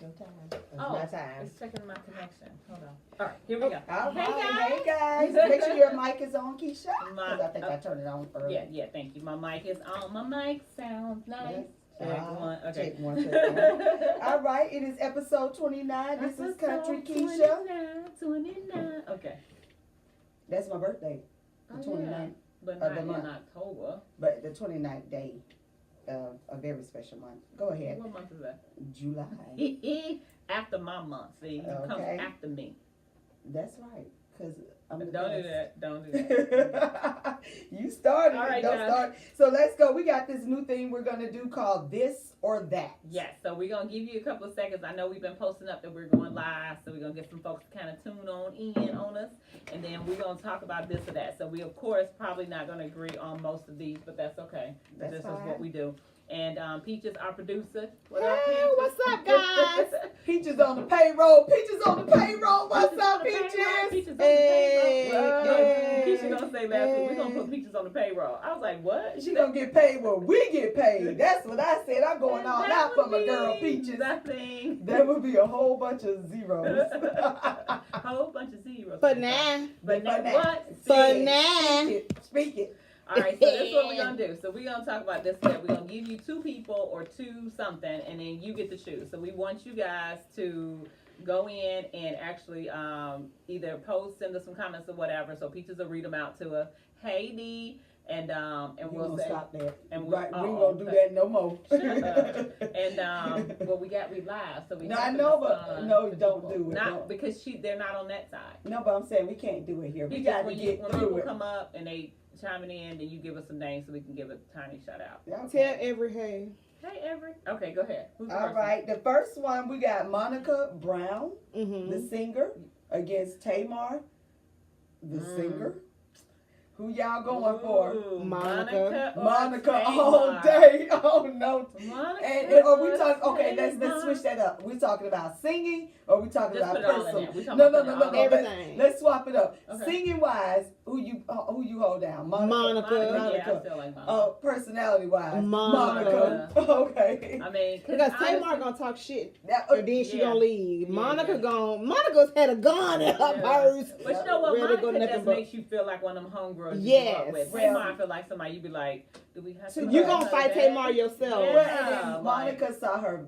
It's your time. It's Oh, my time. it's checking my connection. Hold on. All right, here we go. All Hey, right, hey guys. guys. Make sure your mic is on, Keisha. My- Because I think I turned it on early. Yeah, thank you. My mic is on. My mic sounds nice. Yes. Check one. Okay. Check one, check one. All right, it is episode 29. This is Country Keisha. 29. Okay. That's my birthday, the Oh, 29th. yeah. But of not the in month. October. But the 29th day of a very special month. Go ahead. What month is that? July. After my month. See, you come Okay. after me. That's right. Because I'm the Don't do best. that. Don't do that. You started All it. right, Don't guys. start. So let's go. We got this new thing we're going to do called This or That. Yes, so we're going to give you a couple of seconds. I know we've been posting up that we're going live, so we're going to get some folks to kind of tune on us, and then we're going to talk about this or that. So we, of course, probably not going to agree on most of these, but that's okay. That's This is fine. what we do. And Peaches, our producer. What Hey, up, Peaches? what's up, guys? Peaches on the payroll. Peaches on the payroll. What's Peaches on up, the payroll. Peaches? Peaches on Hey, the payroll. No, hey, Keisha gonna say last week, we're gonna hey. put Peaches on the payroll. I was like, what? She gonna get paid where we get paid. That's what I said. I'm going all That out for would my be girl Peaches. nothing. That would be a whole bunch of zeros. A whole bunch of zeros. For now. But now For now. what? For See? now. Speak it. All right, so this is what we're gonna do. So we're gonna talk about this. That we're gonna give you two people or two something, and then you get to choose. So we want you guys to go in and actually either post, send us some comments or whatever. So Peaches will read them out to us. Hey D, and You we'll gonna say. stop that. and we- Right, we ain't oh, gonna do okay. that no more. Shut up. And well, we live, so we. No, have I to know, but respond no, to don't people. do it. Not Don't. because they're not on that side. No, but I'm saying we can't do it here. We You got just, to when get when through people it. come up and they chiming in, then you give us some names so we can give a tiny shout out. Tell every hey. Hey, Everett. Okay, go ahead. Who's the All first right, the first one we got Monica Brown, Mm-hmm. the singer, against Tamar, the singer. Who y'all going for? Ooh, Monica. or Monica Tamar? all day. Oh no. Monica And are we or talking? Okay, let's Tamar? switch that up. We talking about singing, or we talking Just about put it all in personal? there. We talking No, about no, putting no, all no, no. in Everything. Let's swap it up. Okay. Singing wise, who you hold down? Monica. Monica. Yeah, I Monica. still like Monica. Personality wise, Monica. Okay. I mean, Because honestly- Tamar gonna talk shit. Now, And then she Yeah. gonna leave. Yeah, Monica yeah. Monica's had a gun in her Yeah. purse. But you know what? Ready to go Monica nothing just but- makes you feel like one of them homegirls you grew Yes. up with. Well- Tamar, I feel like somebody you'd be like, do we have to? You You Right. gonna fight Tamar yourself. Yeah. Well, and then like- Monica saw her,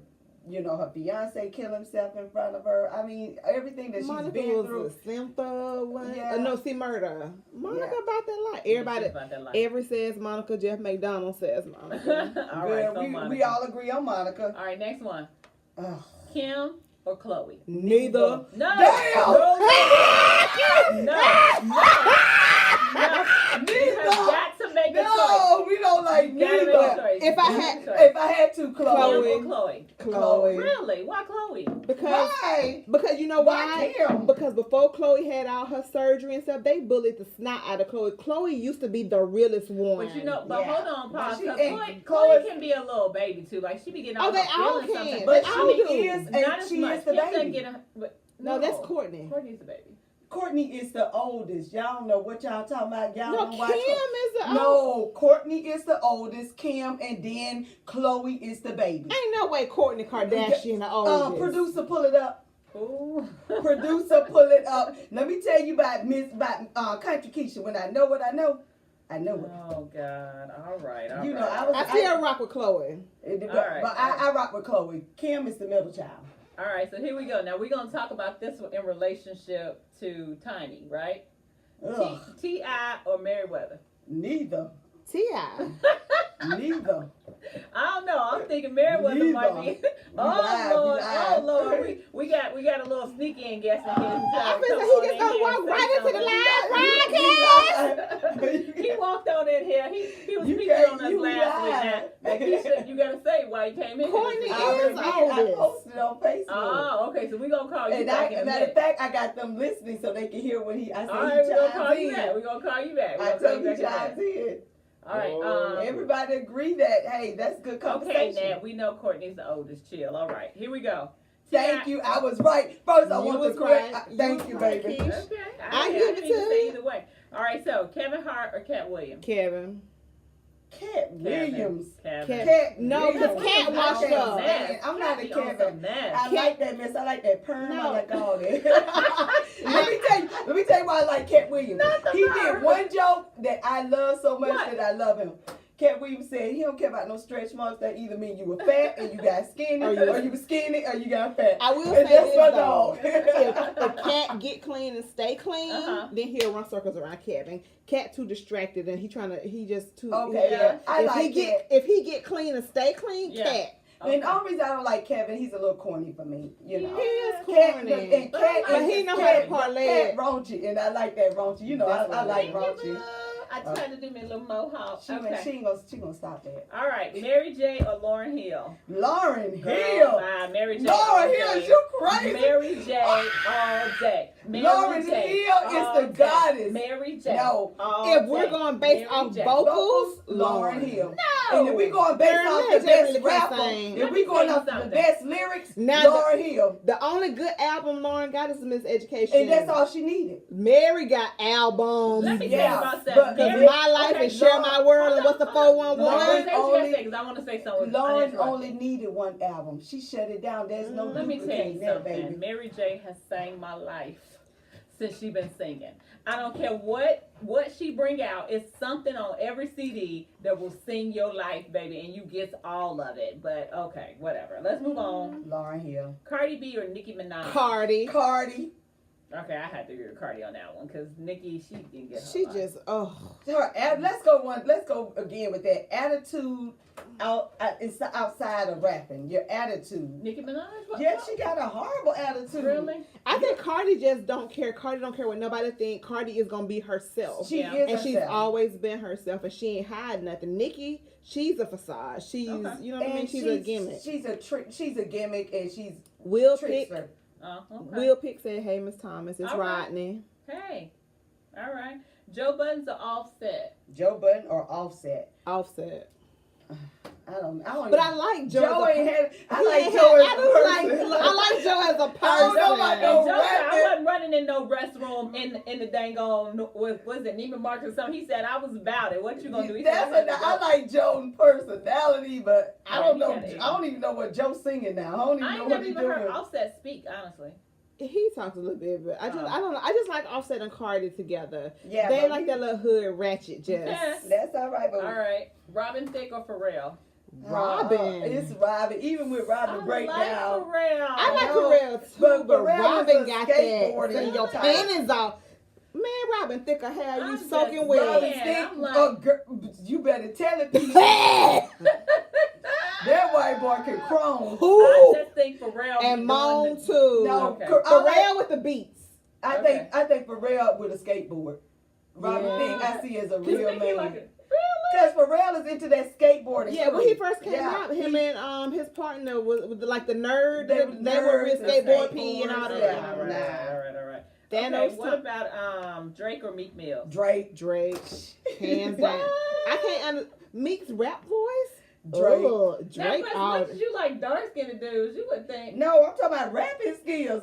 her fiance kill himself in front of her. I mean, everything that she's Monica been was through. a simple one. Yeah. No, see, murder. Monica Yeah. about that life. She's Everybody, about that life. every says Monica. Jeff McDonald says Monica. All right, Good. so we Monica. all agree on Monica. All right, next one. Ugh. Kim or Chloe? Neither. No. Damn! No. No. You have got to make a choice. No, we don't like You gotta make a neither. choice. If I Make a had- choice. If I had to, Kim Chloe. or Chloe? Chloe. Really? Why Chloe? Because Why? you know Why why? Kim? Because before Chloe had all her surgery and stuff, they bullied the snot out of Chloe. Chloe used to be the realest one. But Yeah. hold on, But pause. she- 'Cause and Chloe Chloe- can be a little baby too. Like she be getting all Oh, they her all feelings can. sometimes. But They she all do. is, not and as she much. is the Kim doesn't baby. get but no, that's Courtney. Courtney's the baby. Courtney is the oldest. Y'all don't know what y'all talking about. Y'all No, don't Kim watch. is the No, Courtney is the oldest. Kim, and then Chloe is the baby. Ain't no way Courtney Kardashian the oldest. Producer, pull it up. Ooh. Producer, pull it up. Let me tell you about Country Keisha. When I know what I know it. Oh God! All right. All You know, right. I still rock with Chloe. But, All right, but all right. I rock with Chloe. Kim is the middle child. All right. So here we go. Now we're gonna talk about this one in relationship to Tiny, right? Ugh, T.I. or Meriwether? neither. T.I. Neither. I don't know. I'm thinking Meriwether might be. lied, Oh you Lord! lied. We got a little sneaky in guessing here. I feel like he just gonna walk right into the line. Right, He walked on in here. He was You speaking can't- on us you last week. lied. Now Keisha, you gotta say why he came in. Courtney here. is I oldest. posted it on Facebook. Oh, okay. So we gonna call you And back in a matter of minute. fact, I got them listening so they can hear what I said. All right, He we gonna call chimes you in. back. We gonna call you back. We I gonna call told you you back in a chimes minute. in. All right. Everybody agree that, hey, that's good Okay, conversation. Nat. We know Courtney's the oldest. Chill. All right. Here we go. Thank you. I was right. First, I You want was to correct. right. Thank You you, was right, baby. Keisha. Okay. I didn't give it even to say you. either way. All right. So Kevin Hart or Cat Williams? Kevin. Cat Williams. Kevin. Cat No, 'cause Williams. Cat washed Okay, up. man, I'm not a She on Kevin. some mess. I like that mess. I like that perm. I No. like all that. Let me tell you why I like Cat Williams. Not the He perm. did one joke that I love so much What? that I love him. Cat Williams said he don't care about no stretch marks. That either mean you were fat and you got skinny, Or or you- you were skinny or you got fat. I will And say that's this my though. dog. If Cat get clean and stay clean, Uh-huh. then he'll run circles around Kevin. Cat too distracted and he just too. Okay, yeah. I if like he get Cat. if he get clean and stay clean, Yeah. Cat. And the only reason I don't like Kevin, he's a little corny for me. You know. He is Cat, corny. and Cat, But he know how Cat, to parlay Cat it. raunchy, and I like that raunchy. You know, I That's like what raunchy. I tried to do me a little mohawk. She Okay. ain't gonna stop that. All right, Mary J. or Lauren Hill? Lauren Girl, Hill. bye. Mary J. all Lauren Hill, day. you crazy? Mary J. all day. Mary Lauren J. Hill is all the day. goddess. Mary J. No. all If we're day. going based Mary off J. vocals, Lauren Hill. No. And if we going based Girl, off Mary the J best really can't rapper, sing. if Let we me going tell you off the something. best lyrics, Now Lauren Hill. The only good album Lauren got is Miseducation. And that's all she needed. Mary got albums. Let me Yeah, tell you about but- that. Cause Mary- My Life okay, and Share My World and what's the Lauren 411? only- because I want to say something. Lauren uninterrupted. only needed one album. She shut it down. There's no Let me tell you duplicating that, something. baby. Mary J. has sang my life since she been singing. I don't care what she bring out. It's something on every CD that will sing your life, baby, and you get all of it. But okay, whatever. Let's move on. Lauren Hill. Cardi B or Nicki Minaj? Cardi. Cardi. Okay, I had to agree with Cardi on that one because Nicki, she didn't get her She life. just Let's go again with that attitude it's outside of rapping. Your attitude. Nicki Minaj? What? Yeah, she got a horrible attitude. Really? I think Cardi just don't care. Cardi don't care what nobody think. Cardi is gonna be herself. She Yeah. is And she's herself. always been herself and she ain't hide nothing. Nicki, she's a facade. She's Okay. you know what I mean? And She's a gimmick. She's a gimmick, and she's Will Pick trickster. Okay. Will Pick said, "Hey, Miss Thomas, it's All right. Rodney." Hey. All right. Joe Buttons or Offset? Joe Budden or Offset. Offset. I don't. But I like Joe. Joe as a ain't had. I he like ain't Joe had- as a I do person. like. I like Joe as a person. I don't know about And no Joe said, I rapping. wasn't running in no restroom in the dang on was it Neiman Marcus or something. He said I was about it. What you gonna do? He That's said, I like Joe's personality, but I Right, don't he know. got it. I don't even know what Joe's singing now. I don't even I know ain't what never he's even heard doing. Offset speak, honestly. He talks a little bit, but I don't know. I just like Offset and Cardi together. Yeah, They but like that little hood ratchet just. Yes. That's all right, but All right. Robin Thicke or Pharrell? Robin. It's Robin. Even with Robin I breakdown. like Pharrell. I like No, Pharrell too, but but Pharrell Robin is a got skateboarder. that. So your Type. panties off. Man, Robin thick of hair, you I'm just soaking Robin wet. Yeah, Thicke, I'm like- oh, you better tell it, people. That white boy can chrome. I Who? just think Pharrell be And doing Moan the- too. No, Okay. Pharrell with the beats. I think Pharrell with a skateboard. Robin Yeah. Thicke I see as a He's real thinking like man. a- Because Pharrell is into that skateboarding. Yeah, when he first came Yeah. out, him and his partner was like the nerd. They They, were were with nerds and skateboard P and all skateboards, that. yeah. All right. Thanos Okay, what about Drake or Meek Mill? Drake. Drake, hands down. I can't under Meek's rap voice. Drake. Ugh, That's Drake as all. much as you like dark skinned dudes, you would think. No, I'm talking about rapping skills.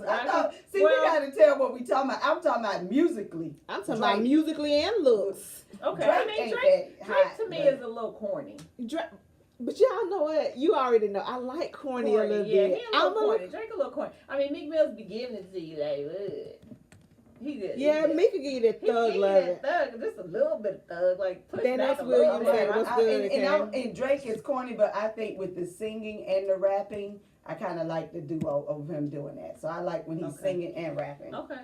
We Well- gotta tell what we talking about. I'm talking about musically. I'm talking Drake. about musically and looks. Okay, Drake I mean ain't Drake that hot, to me but- is a little corny. Drake, but y'all know what? You already know. I like corny a little yeah, bit. he a little corny. Drake a little corny. I mean Meek Mill's be giving it to you like, ugh. He did. Yeah, Meek could give you that He thug give love. you that thug, just a little bit of thug, like push Then back that's a little William bit. said, what's good, and Drake is corny, but I think with the singing and the rapping, I kind of like the duo of him doing that. So I like when he's Okay. singing and rapping. Okay,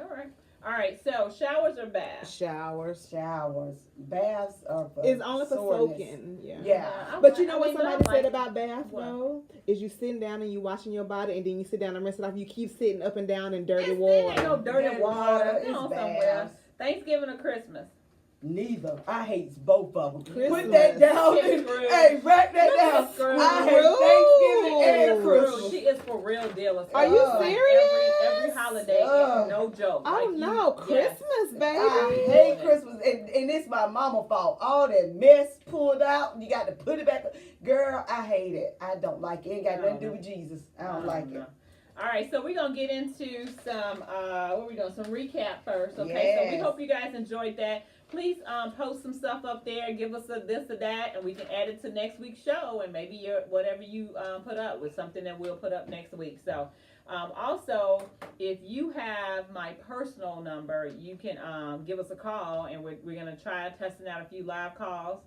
all right. So showers or baths? Showers. Showers, baths are for It's only for soreness. soaking. Yeah. Yeah. But you know what I mean, somebody but I said like- about bath What? though? Is you sitting down and you washing your body and then you sit down and rinse it off. You keep sitting up and down in dirty It water. ain't no dirty Dirty water. water, Come it's on bad. somewhere. Thanksgiving or Christmas? Neither. I hate both of them. Christmas. Put that down. Look at And, Scrooge. hey, write that Look down. at Scrooge. I hate Thanksgiving and Scrooge. Christmas. She is for real deal. Are you Like serious? Every holiday, no joke. Oh Like, no, yes. Christmas, baby. I hate Christmas, and it's my mama's fault. All that mess pulled out, you got to put it back. Girl, I hate it. I don't like it. Ain't got nothing to do with Jesus. I don't like it. All right, so we're gonna get into some what are we doing? Some recap first, okay? So we Yes. hope you guys enjoyed that. Please post some stuff up there, give us a this or that, and we can add it to next week's show, and maybe your whatever you put up with something that we'll put up next week. So also, if you have my personal number, you can give us a call, and we're gonna try testing out a few live calls.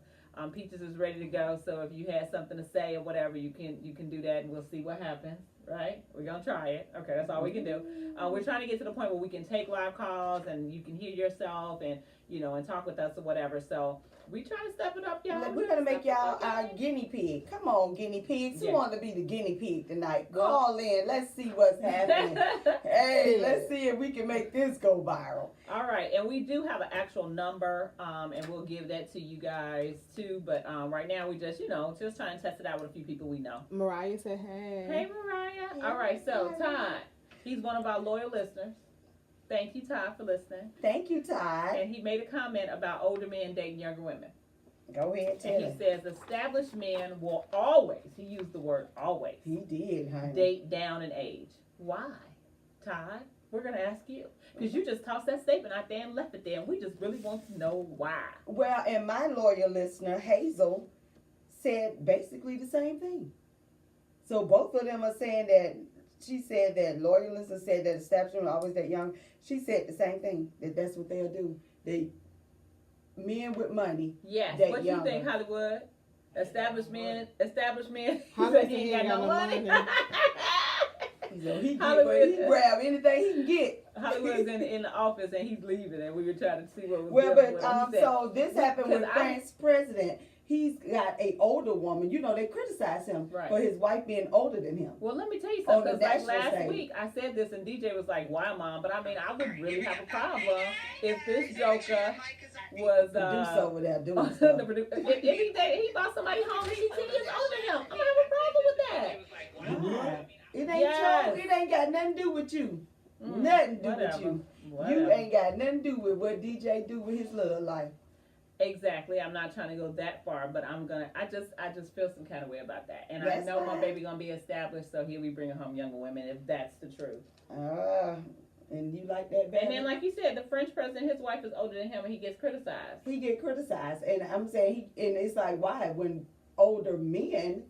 Peaches is ready to go, so if you had something to say or whatever, you can do that, and we'll see what happens. Right? We're gonna try it. Okay, that's all we can do. We're trying to get to the point where we can take live calls and you can hear yourself and and talk with us or whatever. So we trying to step it up, y'all. We're gonna make y'all our guinea pig. Come on, guinea pigs. Who want to be the guinea pig tonight? Call in. Let's see what's happening. Hey, let's see if we can make this go viral. All right, and we do have an actual number, and we'll give that to you guys too. But right now we just just trying to test it out with a few people we know. Mariah said, "Hey." Hey, Mariah. All right, so Todd, he's one of our loyal listeners. Thank you, Todd, for listening. Thank you, Ty. And he made a comment about older men dating younger women. Go ahead, tell And him. he says established men will always, he used the word always, He did, honey. date down in age. Why? Todd, we're going to ask you. Because you just tossed that statement out there and left it there, and we just really want to know why. Well, and my loyal listener, Hazel, said basically the same thing. So both of them are saying that, she said that loyal listener said that establishment always that young. She said the same thing, that's what they'll do. They, men with money. Yes. Date What you younger. think, Hollywood? Established men. Hollywood He said ain't got no money. So he Hollywood. he grab anything he can get. Hollywood's in the office and he's leaving, and we were trying to see what was Well, different with but him. He said, so this happened with 'cause France's president. He's got a older woman. They criticize him Right. for his wife being older than him. well, let me tell you On something. the 'Cause like national last stage. week, I said this, and DJ was like, "Why, Mom?" But I mean, I would really have a problem if this joker was Producer over there doing the stuff. if he bought somebody home and he's 10 years older than him. I'm gonna have a problem with that. It ain't Yes. true. It ain't got nothing to do with you. Mm, Nothing to do whatever. with you. Whatever. You ain't got nothing to do with what DJ do with his little life. Exactly. I'm not trying to go that far, but I just feel some kind of way about that. And I That's know my fine. baby gonna be established, so he'll be bringing home younger women if that's the truth. And you like that better? And then, like you said, the French president, his wife is older than him, and he gets criticized. He get criticized, and I'm saying and it's like, why? When older men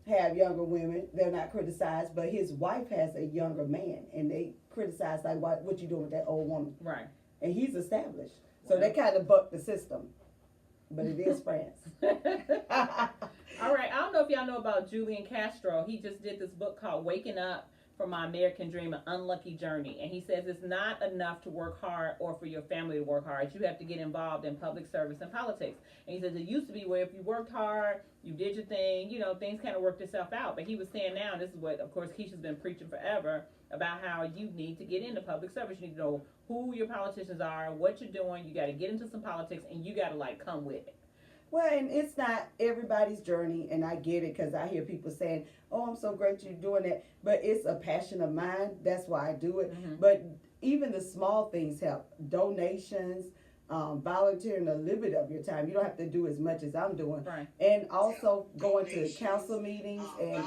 have younger women, they're not criticized, but his wife has a younger man, and they criticize like, what you doing with that old woman? Right. And he's established, so they kind of buck the system. But it is France. All right. I don't know if y'all know about Julian Castro. He just did this book called Waking Up for My American Dream, An Unlucky Journey. And he says it's not enough to work hard or for your family to work hard. You have to get involved in public service and politics. And he says it used to be where if you worked hard, you did your thing, things kind of worked itself out. But he was saying now, and this is what, of course, Keisha's been preaching forever, about how you need to get into public service. You need to know who your politicians are, what you're doing. You got to get into some politics, and you got to, come with it. Well, and it's not everybody's journey, and I get it because I hear people saying, "Oh, I'm so great you're doing that," but it's a passion of mine. That's why I do it. Mhm. But even the small things help. Donations, volunteering a little bit of your time. You don't have to do as much as I'm doing. Right. And also going to council meetings and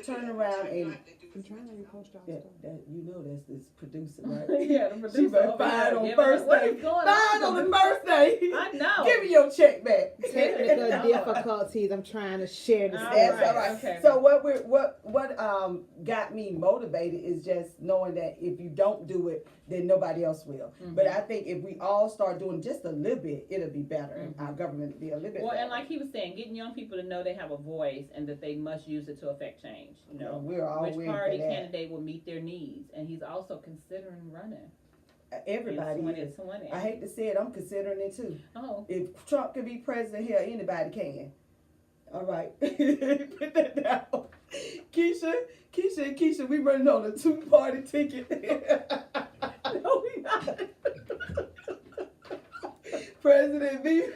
turn around and I'm trying to repost y'all that, stuff. that's this producer, right? Yeah, the She producer been over fired here on giving first us- what day. is going Fired on the first day. I know. Give me your check back. Technical difficulties. I'm trying to share this. All That's right, all right. okay. So what got me motivated is just knowing that if you don't do it, then nobody else will. Mhm. But I think if we all start doing just a little bit, it'll be better. And our government will be a little bit Well, better. and like he was saying, getting young people to know they have a voice and that they must use it to affect change. We're all Which waiting party for that. candidate will meet their needs, and he's also considering running. Everybody in is. 2020. I hate to say it, I'm considering it too. Oh, If Trump can be president here, anybody can. All right. Put that down. Keisha, we running on a 2-party ticket. no, we not. President VP.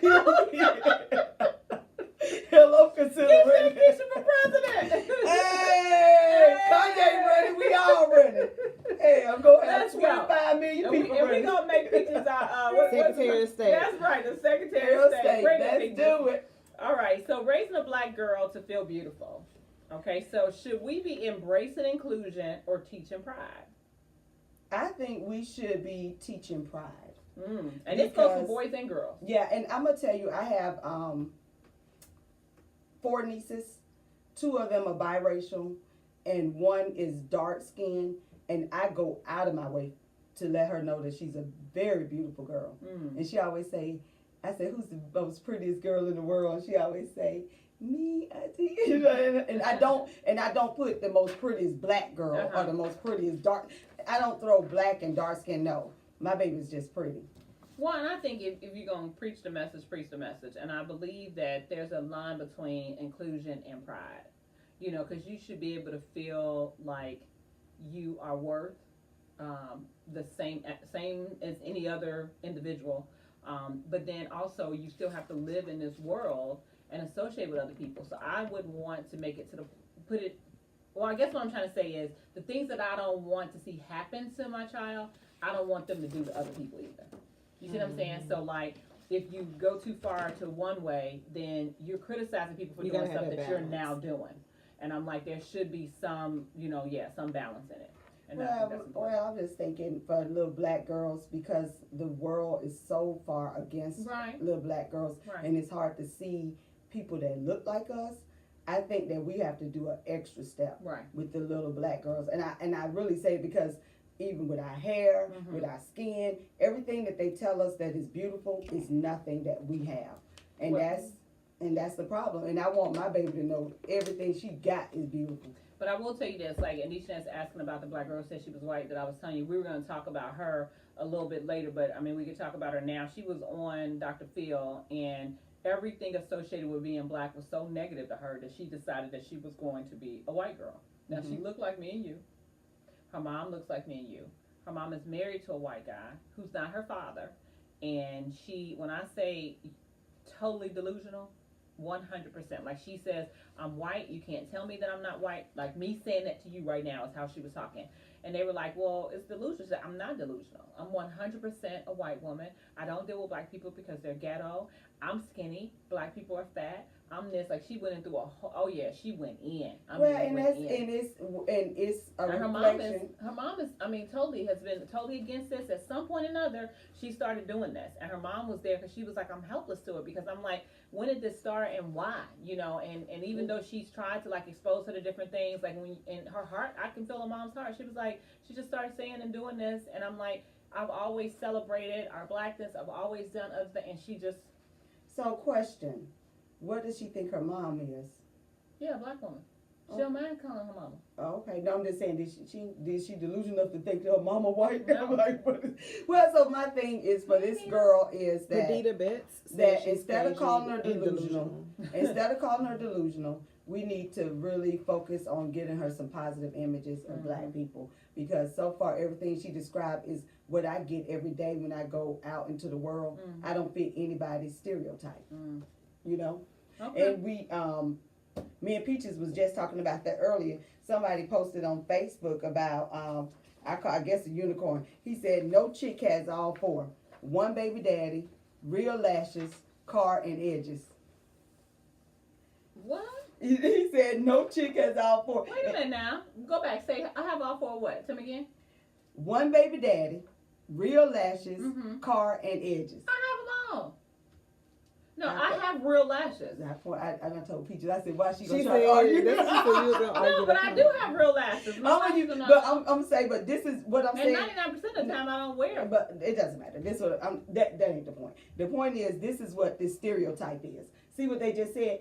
Hello, considering. Keisha for president. Hey, Kanye running. We all running. Hey, I'm going to have Let's go. 25 million And we people running. gonna make pictures Secretary of State. That's right, the Secretary Real of State. estate. Bring the Let's pictures. do it. All right, so raising a black girl to feel beautiful. Okay, so should we be embracing inclusion or teaching pride? I think we should be teaching pride. And this goes for Because- boys and girls. Yeah, and I'm gonna tell you, I have 4 nieces. 2 of them are biracial, and 1 is dark skinned. And I go out of my way to let her know that she's a very beautiful girl. And she always say, I say, who's the most prettiest girl in the world? And she always say, me, auntie. and I don't put the most prettiest black girl or the most prettiest dark. I don't throw black and dark skin. No, my baby's just pretty. One, I think if you're going to preach the message, preach the message. And I believe that there's a line between inclusion and pride. You know, because you should be able to feel like you are worth the same as any other individual. But then also you still have to live in this world and associate with other people. So I would want to make it I guess what I'm trying to say is the things that I don't want to see happen to my child, I don't want them to do to other people either. You see what I'm saying? So like, if you go too far to one way, then you're criticizing people for doing stuff that you're now doing. And I'm like, there should be some, some balance in it. And Well, I'm just thinking for little black girls, because the world is so far against little black girls, and it's hard to see people that look like us. I think that we have to do an extra step with the little black girls, and I really say it because even with our hair, with our skin, everything that they tell us that is beautiful is nothing that we have, and that's the problem. And I want my baby to know everything she got is beautiful. But I will tell you this, like Anisha is asking about the black girl, said she was white, that I was telling you, we were going to talk about her a little bit later, but I mean, we could talk about her now. She was on Dr. Phil, and everything associated with being black was so negative to her that she decided that she was going to be a white girl. Now, she looked like me and you. Her mom looks like me and you. Her mom is married to a white guy who's not her father. And she, when I say totally delusional, 100%. Like she says, I'm white, you can't tell me that I'm not white. Like me saying that to you right now is how she was talking. And they were like, well, it's delusional. She said, I'm not delusional. I'm 100% a white woman. I don't deal with black people because they're ghetto. I'm skinny. Black people are fat. I'm this. Like she went into a whole, she went in. It's a and reflection. her mom is, totally has been totally against this. At some point or another, she started doing this. And her mom was there because she was like, I'm helpless to it, because I'm like, when did this start and why? And even though she's tried to like expose her to different things, like when in her heart, I can feel her mom's heart. She was like, she just started saying and doing this. And I'm like, I've always celebrated our blackness. I've always done other things. And she just. So question, what does she think her mom is? Yeah, a black woman. She don't mind calling her mama. Oh, okay. No, I'm just saying, did she delusion enough to think that her mama white? No. I'm like, well, so my thing is for this girl is that Perdita Betts that instead of calling her delusional, we need to really focus on getting her some positive images of black people, because so far everything she described is what I get every day when I go out into the world. I don't fit anybody's stereotype, Okay. and we me and Peaches was just talking about that earlier. Somebody posted on Facebook about I guess a unicorn. He said no chick has all 4: one baby daddy, real lashes, car, and edges. What? He said no chick has all 4. Wait a minute now. Go back. Say, I have all 4 what? Tell me again. One baby daddy, real lashes, car, and edges. I have them all. No, I have real lashes. I told Peaches, I said, why she gonna She try to said, argue? this is what you was gonna argue No, but about. I do have real lashes. I'm saying, but this is what I'm saying. And 99% of the time I don't wear them. But it doesn't matter. This what that ain't the point. The point is, this is what this stereotype is. See what they just said?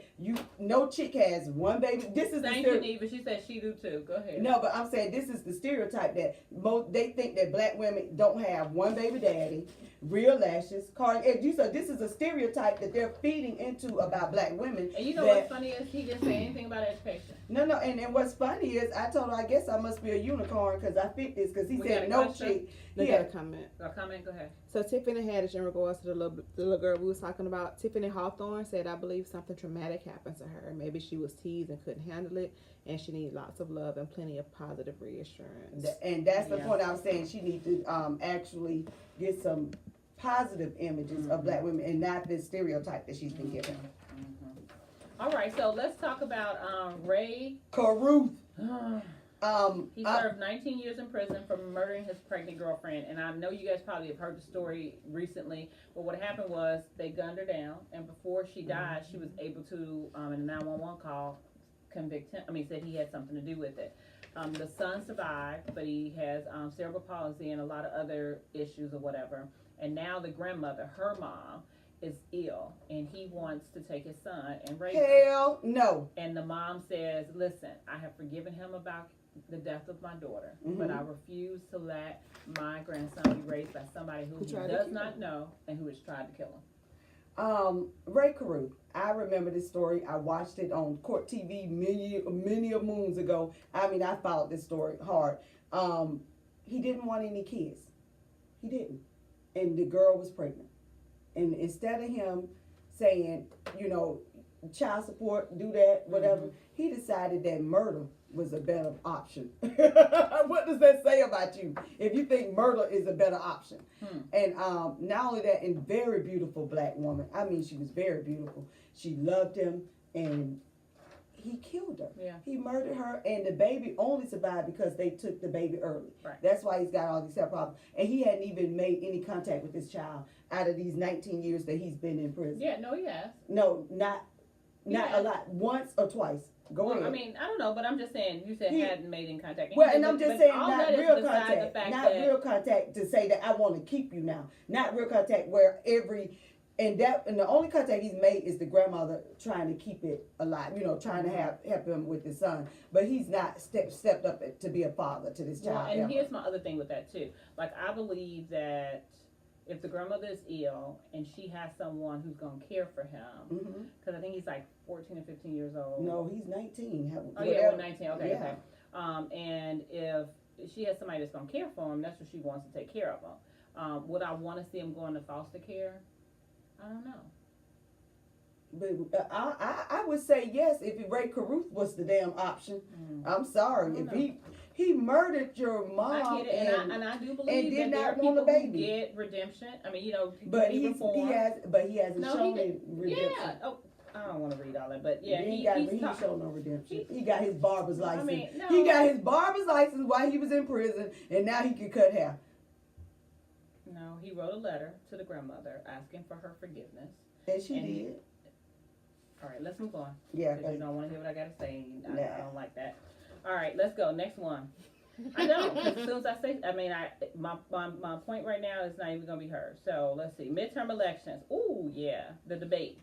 No chick has one baby. This is Thank you, Neva. She said she do too. Go ahead. No, but I'm saying this is the stereotype that they think that black women don't have one baby daddy, real lashes, car, and edges. So this is a stereotype that they're feeding into about black women. And you know what's funny is he didn't say anything about education. No, and what's funny is I told her I guess I must be a unicorn because I fit this, because he said no chick. They got a comment. A comment, go ahead. So Tiffany Haddish, in regards to the little girl we was talking about, Tiffany Hawthorne said, I believe something traumatic happened to her. Maybe she was teased and couldn't handle it, and she needs lots of love and plenty of positive reassurance. And that's the point I was saying. She needs to actually get some positive images of black women and not this stereotype that she's been given. All right, so let's talk about Ray. Caruth. He served 19 years in prison for murdering his pregnant girlfriend. And I know you guys probably have heard the story recently, but what happened was they gunned her down, and before she died, she was able to, in a 911 call, convict him. Said he had something to do with it. The son survived, but he has cerebral palsy and a lot of other issues or whatever. And now the grandmother, her mom, is ill, and he wants to take his son and raise him. Hell no. And the mom says, listen, I have forgiven him about the death of my daughter, but I refuse to let my grandson be raised by somebody who he does not know and who has tried to kill him. Ray Caruth, I remember this story. I watched it on Court TV many moons ago. I followed this story hard. He didn't want any kids. He didn't. And the girl was pregnant. And instead of him saying, child support, do that, whatever, he decided that murder was a better option. What does that say about you if you think murder is a better option? And not only that, and very beautiful black woman. She was very beautiful. She loved him, and he killed her. Yeah. He murdered her, and the baby only survived because they took the baby early. Right. That's why he's got all these health problems. And he hadn't even made any contact with this child out of these 19 years that he's been in prison. Yeah, no, he has. No, not a lot. Once or twice. Go ahead. I don't know, but I'm just saying, you said hadn't made any contact. And I'm just saying not real contact. Not real contact to say that I want to keep you now. Not real contact where and the only contact he's made is the grandmother trying to keep it alive, trying to help him with his son. But he's not stepped up to be a father to this child. Well, and here's my other thing with that too. Like, I believe that if the grandmother is ill and she has someone who's going to care for him, because I think he's like 14 or 15 years old. No, he's 19. Oh, yeah, 19. Okay, yeah. Okay. And if she has somebody that's going to care for him, that's what she wants to take care of him. Would I want to see him go into foster care? I don't know. But I would say yes if Ray Caruth was the damn option. I'm sorry. If he murdered your mom, I get it, and I do believe that there are people who get redemption. But he hasn't shown any redemption. Yeah. Oh, I don't want to read all that, but yeah, he ain't shown no redemption. He got his barber's license. He got his barber's license while he was in prison, and now he can cut hair. No, he wrote a letter to the grandmother asking for her forgiveness. And she did. All right, let's move on. Yeah. Because you don't want to hear what I got to say. I don't like that. All right, let's go. Next one. I don't. Because as soon as I say, my point right now is not even going to be heard. So let's see. Midterm elections. Ooh, yeah. The debate.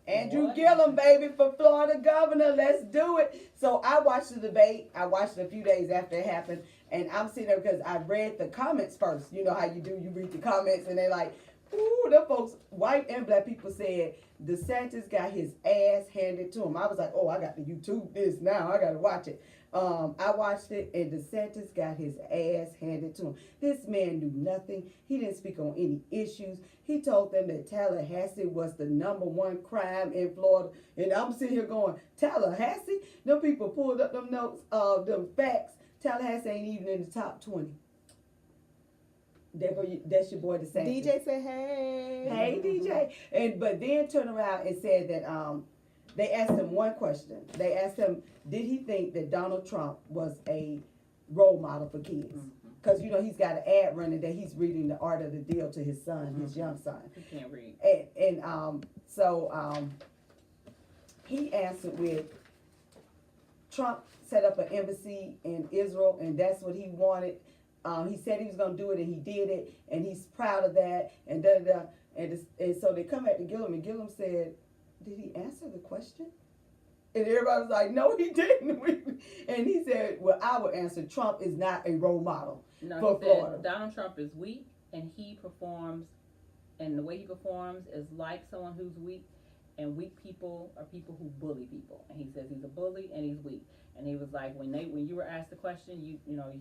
Andrew Gillum, baby, for Florida governor. Let's do it. So I watched the debate. I watched it a few days after it happened. And I'm sitting there because I read the comments first. You know how you do. You read the comments and they're like, ooh, them folks, white and black people said DeSantis got his ass handed to him. I was like, oh, I got to YouTube this now. I got to watch it. I watched it, and DeSantis got his ass handed to him. This man knew nothing. He didn't speak on any issues. He told them that Tallahassee was the #1 crime in Florida. And I'm sitting here going, Tallahassee? Them people pulled up them notes, them facts. Tallahassee ain't even in the top 20. That's your boy DeSantis. DJ said, hey. Hey, DJ. But then turned around and said that they asked him one question. They asked him, did he think that Donald Trump was a role model for kids? Because, he's got an ad running that he's reading The Art of the Deal to his son, his young son. He can't read. So he answered with, Trump set up an embassy in Israel, and that's what he wanted. He said he was going to do it, and he did it, and he's proud of that, and da-da-da. And so they come back to Gillum, and Gillum said, did he answer the question? And everybody was like, no, he didn't. And he said, well, I will answer. Trump is not a role model for Florida. Donald Trump is weak, and he performs, and the way he performs is like someone who's weak, and weak people are people who bully people. And he says he's a bully, and he's weak. And he was like, when you were asked the question, he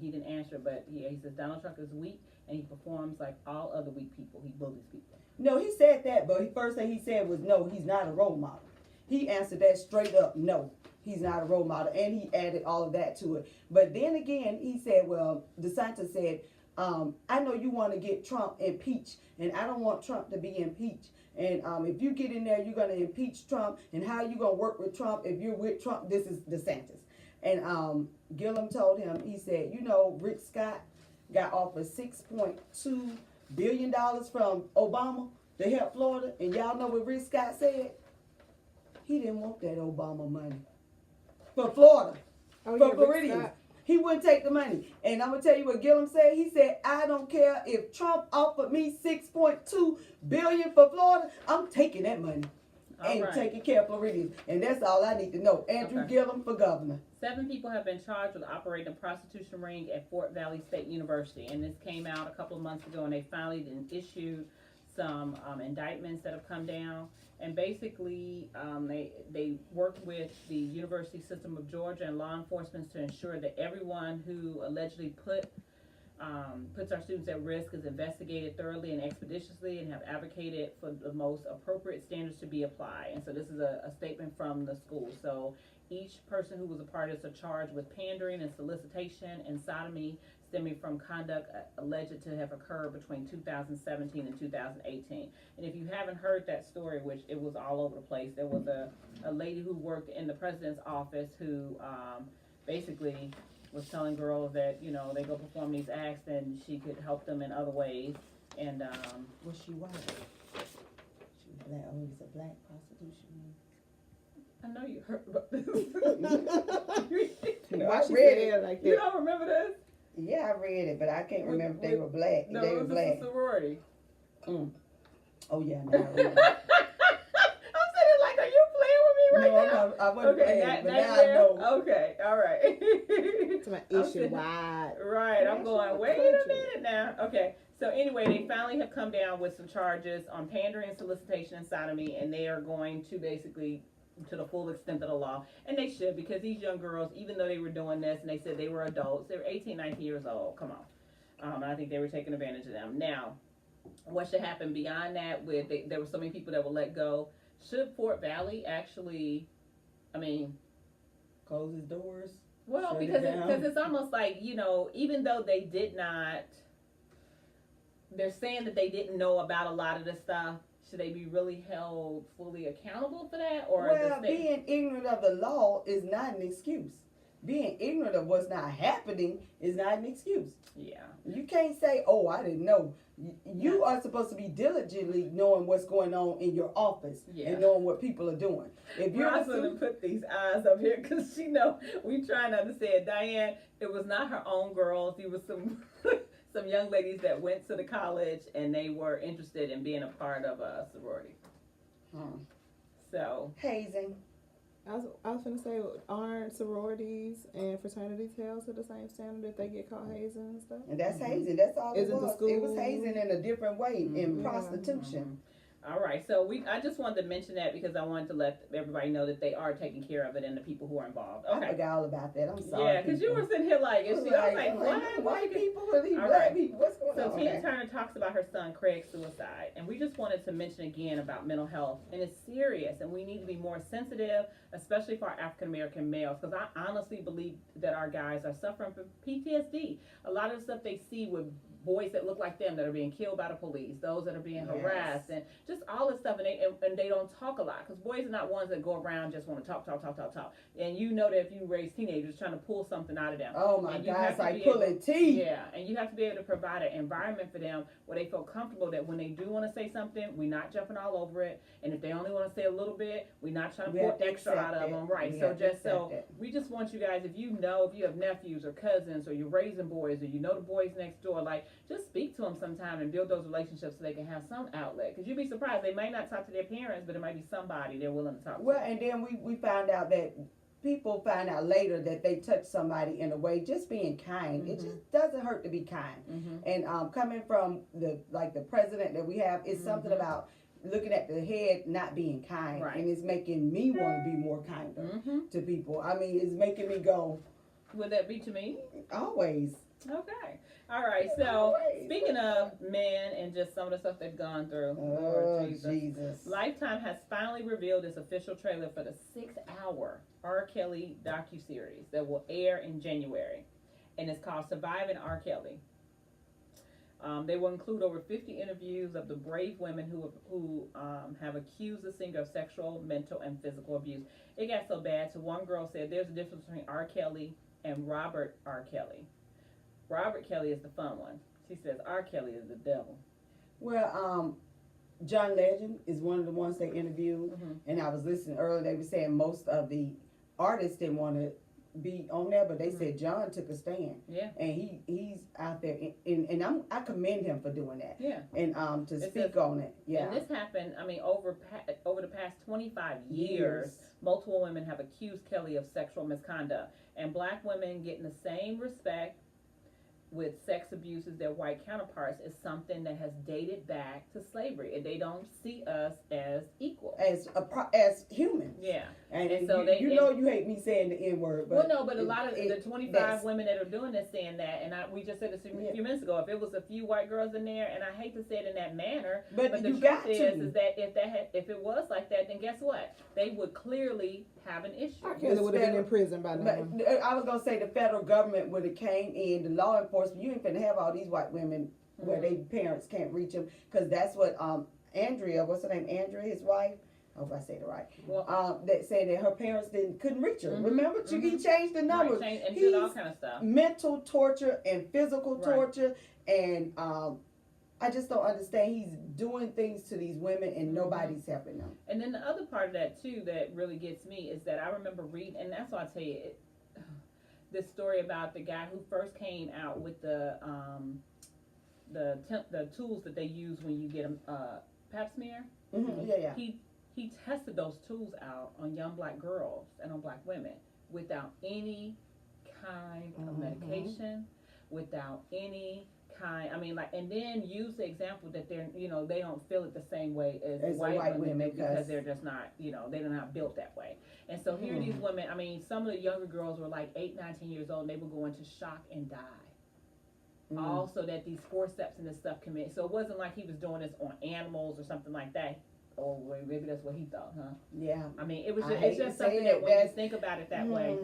didn't answer, but he says Donald Trump is weak, and he performs like all other weak people. He bullies people. No, he said that, but the first thing he said was, no, he's not a role model. He answered that straight up, no, he's not a role model, and he added all of that to it. But then again, he said, well, DeSantis said, I know you want to get Trump impeached, and I don't want Trump to be impeached. And if you get in there, you're going to impeach Trump. And how are you going to work with Trump if you're with Trump? This is DeSantis. And Gillum told him, he said, you know, Rick Scott got offered $6.2 billion from Obama to help Florida. And y'all know what Rick Scott said? He didn't want that Obama money for Florida, Oh, for Rick Floridians. Scott. He wouldn't take the money. And I'm going to tell you what Gillum said. He said, I don't care if Trump offered me $6.2 billion for Florida. I'm taking that money and taking care of Floridians. And that's all I need to know. Andrew Gillum for governor. 7 people have been charged with operating a prostitution ring at Fort Valley State University. And this came out a couple of months ago, and they finally issued some indictments that have come down. And basically, they worked with the University System of Georgia and law enforcement to ensure that everyone who allegedly puts our students at risk is investigated thoroughly and expeditiously, and have advocated for the most appropriate standards to be applied. And so this is a statement from the school. So each person who was a part is charged with pandering and solicitation and sodomy stemming from conduct alleged to have occurred between 2017 and 2018. And if you haven't heard that story, which it was all over the place, there was a lady who worked in the president's office who basically was telling girls that, you know, they go perform these acts and she could help them in other ways. And Was she white? She was black. Oh, it's a black prostitution. I know you heard about this. Why she read said it like You that? don't remember this? Yeah, I read it, but I can't remember if they were black. No, They it were was black. a sorority. Oh, yeah, now I read it. I'm sitting like, are you playing with me right now? No, I wasn't Okay, playing, but that's now I there? know. Okay, all right. It's my issue Okay. wide. Right, I'm going, National wait a country. minute now. Okay, so anyway, they finally have come down with some charges on pandering, solicitation, and sodomy, and they are going to basically to the full extent of the law. And they should, because these young girls, even though they were doing this and they said they were adults, they were 18, 19 years old. Come on. And I think they were taking advantage of them. Now, what should happen beyond that with, there were so many people that were let go. Should Fort Valley actually, I mean, Close his doors. well, Shut it because down. it's almost like, you know, even though they did not, they're saying that they didn't know about a lot of this stuff. Should they be really held fully accountable for that? Or Well, being ignorant of the law is not an excuse. Being ignorant of what's not happening is not an excuse. yeah. You can't say, oh, I didn't know. You are supposed to be diligently knowing what's going on in your office and knowing what people are doing. If you're Rosalind put these eyes up here because she know we trying to understand. Diane, it was not her own girls. It was some some young ladies that went to the college and they were interested in being a part of a sorority. So hazing. I was gonna say, aren't sororities and fraternities held to the same standard if they get caught hazing and stuff? And that's hazing. That's all Isn't it the was. school- It was hazing in a different way, in Yeah. prostitution. all right, so I just wanted to mention that because I wanted to let everybody know that they are taking care of it and the people who are involved. I Okay. forgot all about that. I'm sorry. Yeah, because you were sitting here like, I was and I was like, like, what? white people and these All black right. people. What's going So on? Tina Okay. Turner talks about her son Craig's suicide, and we just wanted to mention again about mental health, and it's serious, and we need to be more sensitive, especially for our African American males, because I honestly believe that our guys are suffering from PTSD. A lot of the stuff they see with boys that look like them that are being killed by the police, those that are being Yes. harassed, and just all this stuff, and they don't talk a lot, because boys are not ones that go around just want to talk, and you know that if you raise teenagers, trying to pull something out of them. Oh my And you God, have it's to like be able- pulling teeth. Yeah, and you have to be able to provide an environment for them where they feel comfortable that when they do want to say something, we're not jumping all over it. And if they only want to say a little bit, we're not trying We to have pull to extra accept out of it. them. Right. We So have to just so accept it. we just want you guys, if you have nephews or cousins or you're raising boys or you know the boys next door, like just speak to them sometime and build those relationships so they can have some outlet. Because you'd be surprised, they may not talk to their parents, but it might be somebody they're willing to talk Well, to. and then we found out that people find out later that they touched somebody in a way. Just being kind, it just doesn't hurt to be kind. Mm-hmm. And coming from the president that we have, it's something about looking at the head not being kind, Right. and it's making me want to be more kinder Mm-hmm. to people. I mean, it's making me go Would that be to me? always. Okay. All right. So Always. speaking of men and just some of the stuff they've gone through, Oh Lord Jesus. Jesus! Lifetime has finally revealed its official trailer for the 6-hour R. Kelly docuseries that will air in January, and it's called Surviving R. Kelly. They will include over 50 interviews of the brave women who have accused the singer of sexual, mental, and physical abuse. It got so bad. So one girl said there's a difference between R. Kelly and Robert R. Kelly. Robert Kelly is the fun one. She says R. Kelly is the devil. Well, John Legend is one of the ones they interviewed, and I was listening earlier. They were saying most of the artists didn't want to be on there, but they said John took a stand. Yeah. And he's out there, and I commend him for doing that. Yeah. And to speak on it. Yeah. And this happened, I mean, over the past 25 years, multiple women have accused Kelly of sexual misconduct. And black women getting the same respect with sex abuse as their white counterparts is something that has dated back to slavery. And they don't see us as equal. As humans. Yeah. And so you know you hate me saying the N-word. Well, no, but a lot of the 25 women that are doing this saying that, and we just said this a few minutes ago, if it was a few white girls in there, and I hate to say it in that manner, but the truth is that if it was like that, then guess what? They would clearly have an issue. Kelly would have been in prison by now. I was going to say the federal government would have came in, the law enforcement, you ain't finna have all these white women where their parents can't reach them, because that's what Andrea, what's her name, Andrea, his wife, I hope I said it right. Well, that said that her parents couldn't reach her. Remember, he changed the numbers. Right, and did all kind of stuff. Mental torture and physical torture, and I just don't understand. He's doing things to these women, and nobody's helping them. And then the other part of that too that really gets me is that I remember reading, and that's why I tell you this story about the guy who first came out with the tools that they use when you get a pap smear. Yeah. He tested those tools out on young black girls and on black women without any kind of medication, without any kind, and then use the example that they don't feel it the same way as white women do, because they're just not, they're not built that way. And so here these women, some of the younger girls were like 8, 9, 10 years old, and they would go into shock and die. All so that these forceps and this stuff commit. So it wasn't like he was doing this on animals or something like that. Or maybe that's what he thought, huh? Yeah. It's just something that when you think about it that way.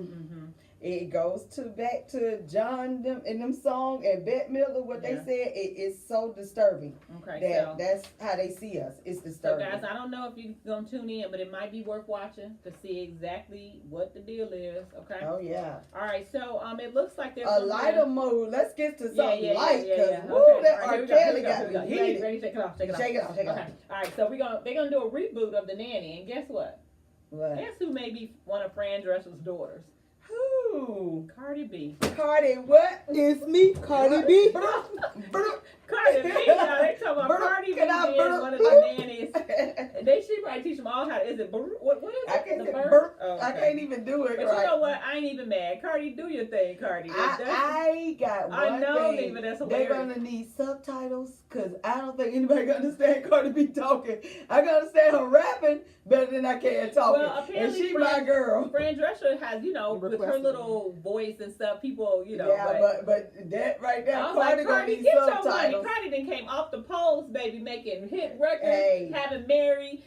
It goes back to John and them song and Bette Midler, what they said. It is so disturbing. Okay, that's how they see us. It's disturbing. So guys, I don't know if you're gonna tune in, but it might be worth watching to see exactly what the deal is. Okay. Oh yeah. All right. So it looks like there's a lighter mode. Let's get to something light, because that R. Kelly got me heated. Ready? Shake it off. Shake it off. Okay. All right. So they're gonna do a reboot of The Nanny, and guess what? What? Guess who may be one of Fran Drescher's daughters? Who? Cardi B. Cardi what? It's me, Cardi B. Cardi B. Now they talking about Cardi B being one of the nannies. And she probably teach them all how to. Is it what is it? I can't I can't even do it. But right. You know what? I ain't even mad. Cardi, do your thing, Cardi. I got one I know, thing. Neva, that's hilarious. They're gonna need subtitles, because I don't think anybody can understand Cardi B talking. I can understand her rapping better than I can talking. Well, apparently and she my girl. Fran Drescher has, with her little voice and stuff, people, Yeah, but that right there, Cardi gonna need get subtitles. your money. Cardi then came off the poles, baby, making hit records, having married,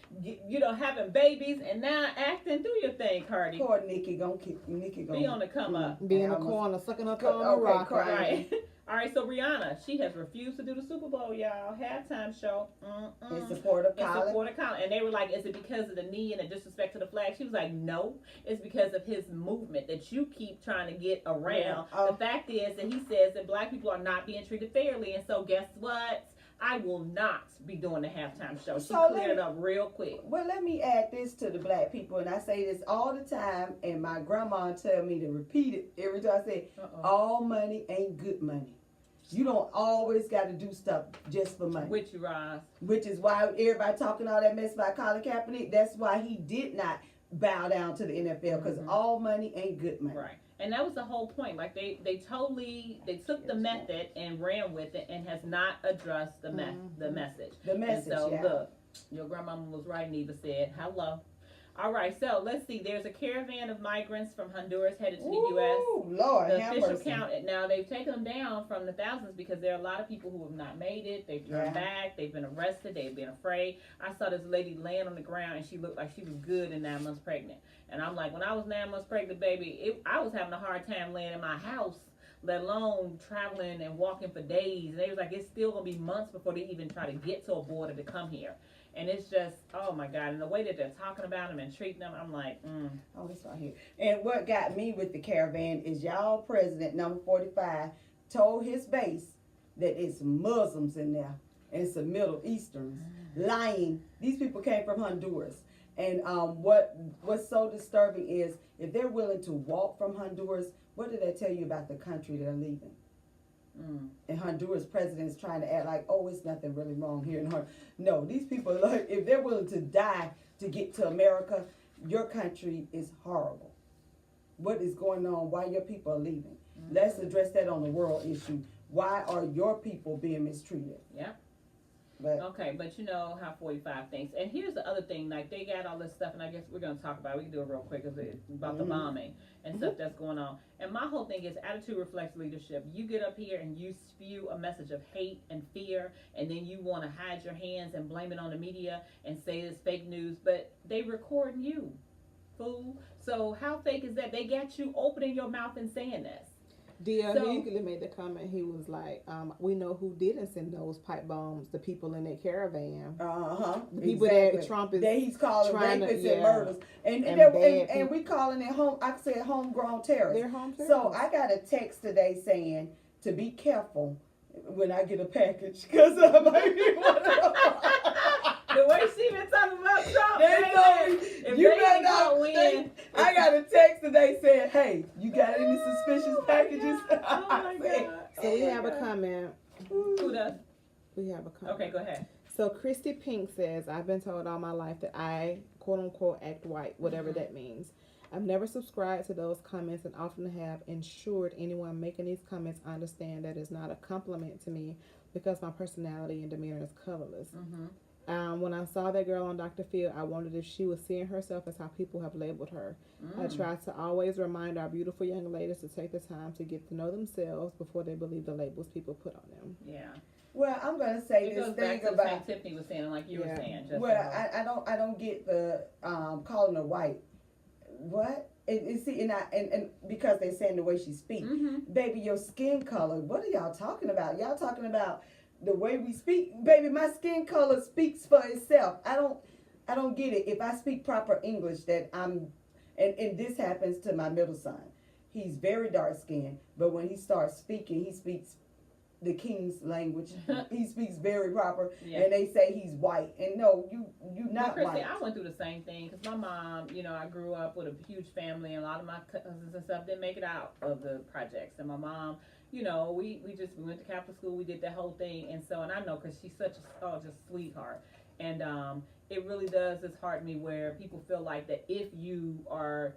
having babies, and now acting. Do your thing, Cardi. Poor Nikki gonna be on the come up. Be in the corner, sucking her thumb and rock. Right. All right, so Rihanna, she has refused to do the Super Bowl, y'all. Halftime show. In support of Colin. And they were like, is it because of the knee and the disrespect to the flag? She was like, no, it's because of his movement that you keep trying to get around. The fact is that he says that black people are not being treated fairly. And so guess what? I will not be doing the halftime show. She cleared it up real quick. Well, let me add this to the black people, and I say this all the time, and my grandma tell me to repeat it every time I say, all money ain't good money. You don't always got to do stuff just for money. With you, Roz. Which is why everybody talking all that mess about Colin Kaepernick. That's why he did not bow down to the NFL, because all money ain't good money. Right. And that was the whole point. Like they took the method and ran with it and has not addressed the message. The message, and so look, your grandmama was right, Neva said, hello. All right, so let's see. There's a caravan of migrants from Honduras headed to the U.S. Lord, the official count. Now they've taken them down from the thousands because there are a lot of people who have not made it. They've turned back. They've been arrested. They've been afraid. I saw this lady laying on the ground, and she looked like she was good and 9 months pregnant. And I'm like, when I was 9 months pregnant, baby, I was having a hard time laying in my house let alone traveling and walking for days. And they was like, it's still gonna be months before they even try to get to a border to come here. And it's just, oh my God, and the way that they're talking about them and treating them, I'm like, Oh, it's right here. And what got me with the caravan is y'all president, number 45, told his base that it's Muslims in there and some Middle Easterns. Lying. These people came from Honduras. And what's so disturbing is if they're willing to walk from Honduras, what did that tell you about the country they're leaving? And Honduras president is trying to act like, oh, it's nothing really wrong here in Honduras. No, these people, like, if they're willing to die to get to America, your country is horrible. What is going on? Why your people are leaving? Let's address that on the world issue. Why are your people being mistreated? Yeah. But Okay, but you know how 45 thinks. And here's the other thing, like they got all this stuff, and I guess we're going to talk about it. We can do it real quick about the bombing and stuff that's going on. And my whole thing is attitude reflects leadership. You get up here and you spew a message of hate and fear, and then you want to hide your hands and blame it on the media and say it's fake news, but they recording you, fool. So how fake is that? They got you opening your mouth and saying this. D.L. So- Hughley made the comment. He was like, we know who didn't send those pipe bombs, the people in that caravan. The people that Trump is that he's calling trying to- rapists yeah. and murders. And And bad and we calling it I said homegrown terrorists. They're home So terrorists. I got a text today saying to be careful when I get a package because I might be one of them. The way she been talking about Trump, They baby, told me, if you they better ain't gonna not win. I got a text today saying, hey, you got any suspicious packages? Oh my I said, God. So we have a comment. Who does? We have a comment. Okay, go ahead. So Christy Pink says, I've been told all my life that I, quote unquote, act white, whatever that means. I've never subscribed to those comments and often have ensured anyone making these comments understand that it's not a compliment to me because my personality and demeanor is colorless. When I saw that girl on Dr. Phil, I wondered if she was seeing herself as how people have labeled her. I try to always remind our beautiful young ladies to take the time to get to know themselves before they believe the labels people put on them. Yeah. well, I'm gonna say It this goes thing back to the about thing Tiffany was saying, like you were Yeah. saying. Just well, I don't get the calling her white. What? And see, and because they're saying the way she speaks, baby, your skin color. What are y'all talking about? Y'all talking about the way we speak, baby. My skin color speaks for itself. I don't get it. If I speak proper English, that I'm, and this happens to my middle son. He's very dark skinned, but when he starts speaking, he speaks the king's language. He speaks very proper, Yeah. and they say he's white. And no, you not Christy, white. I went through the same thing because my mom, you know, I grew up with a huge family, and a lot of my cousins and stuff didn't make it out of the projects. And my mom, you know, we went to Catholic school, we did that whole thing, and so, and I know because she's such a just sweetheart, and it really does dishearten me where people feel like that if you are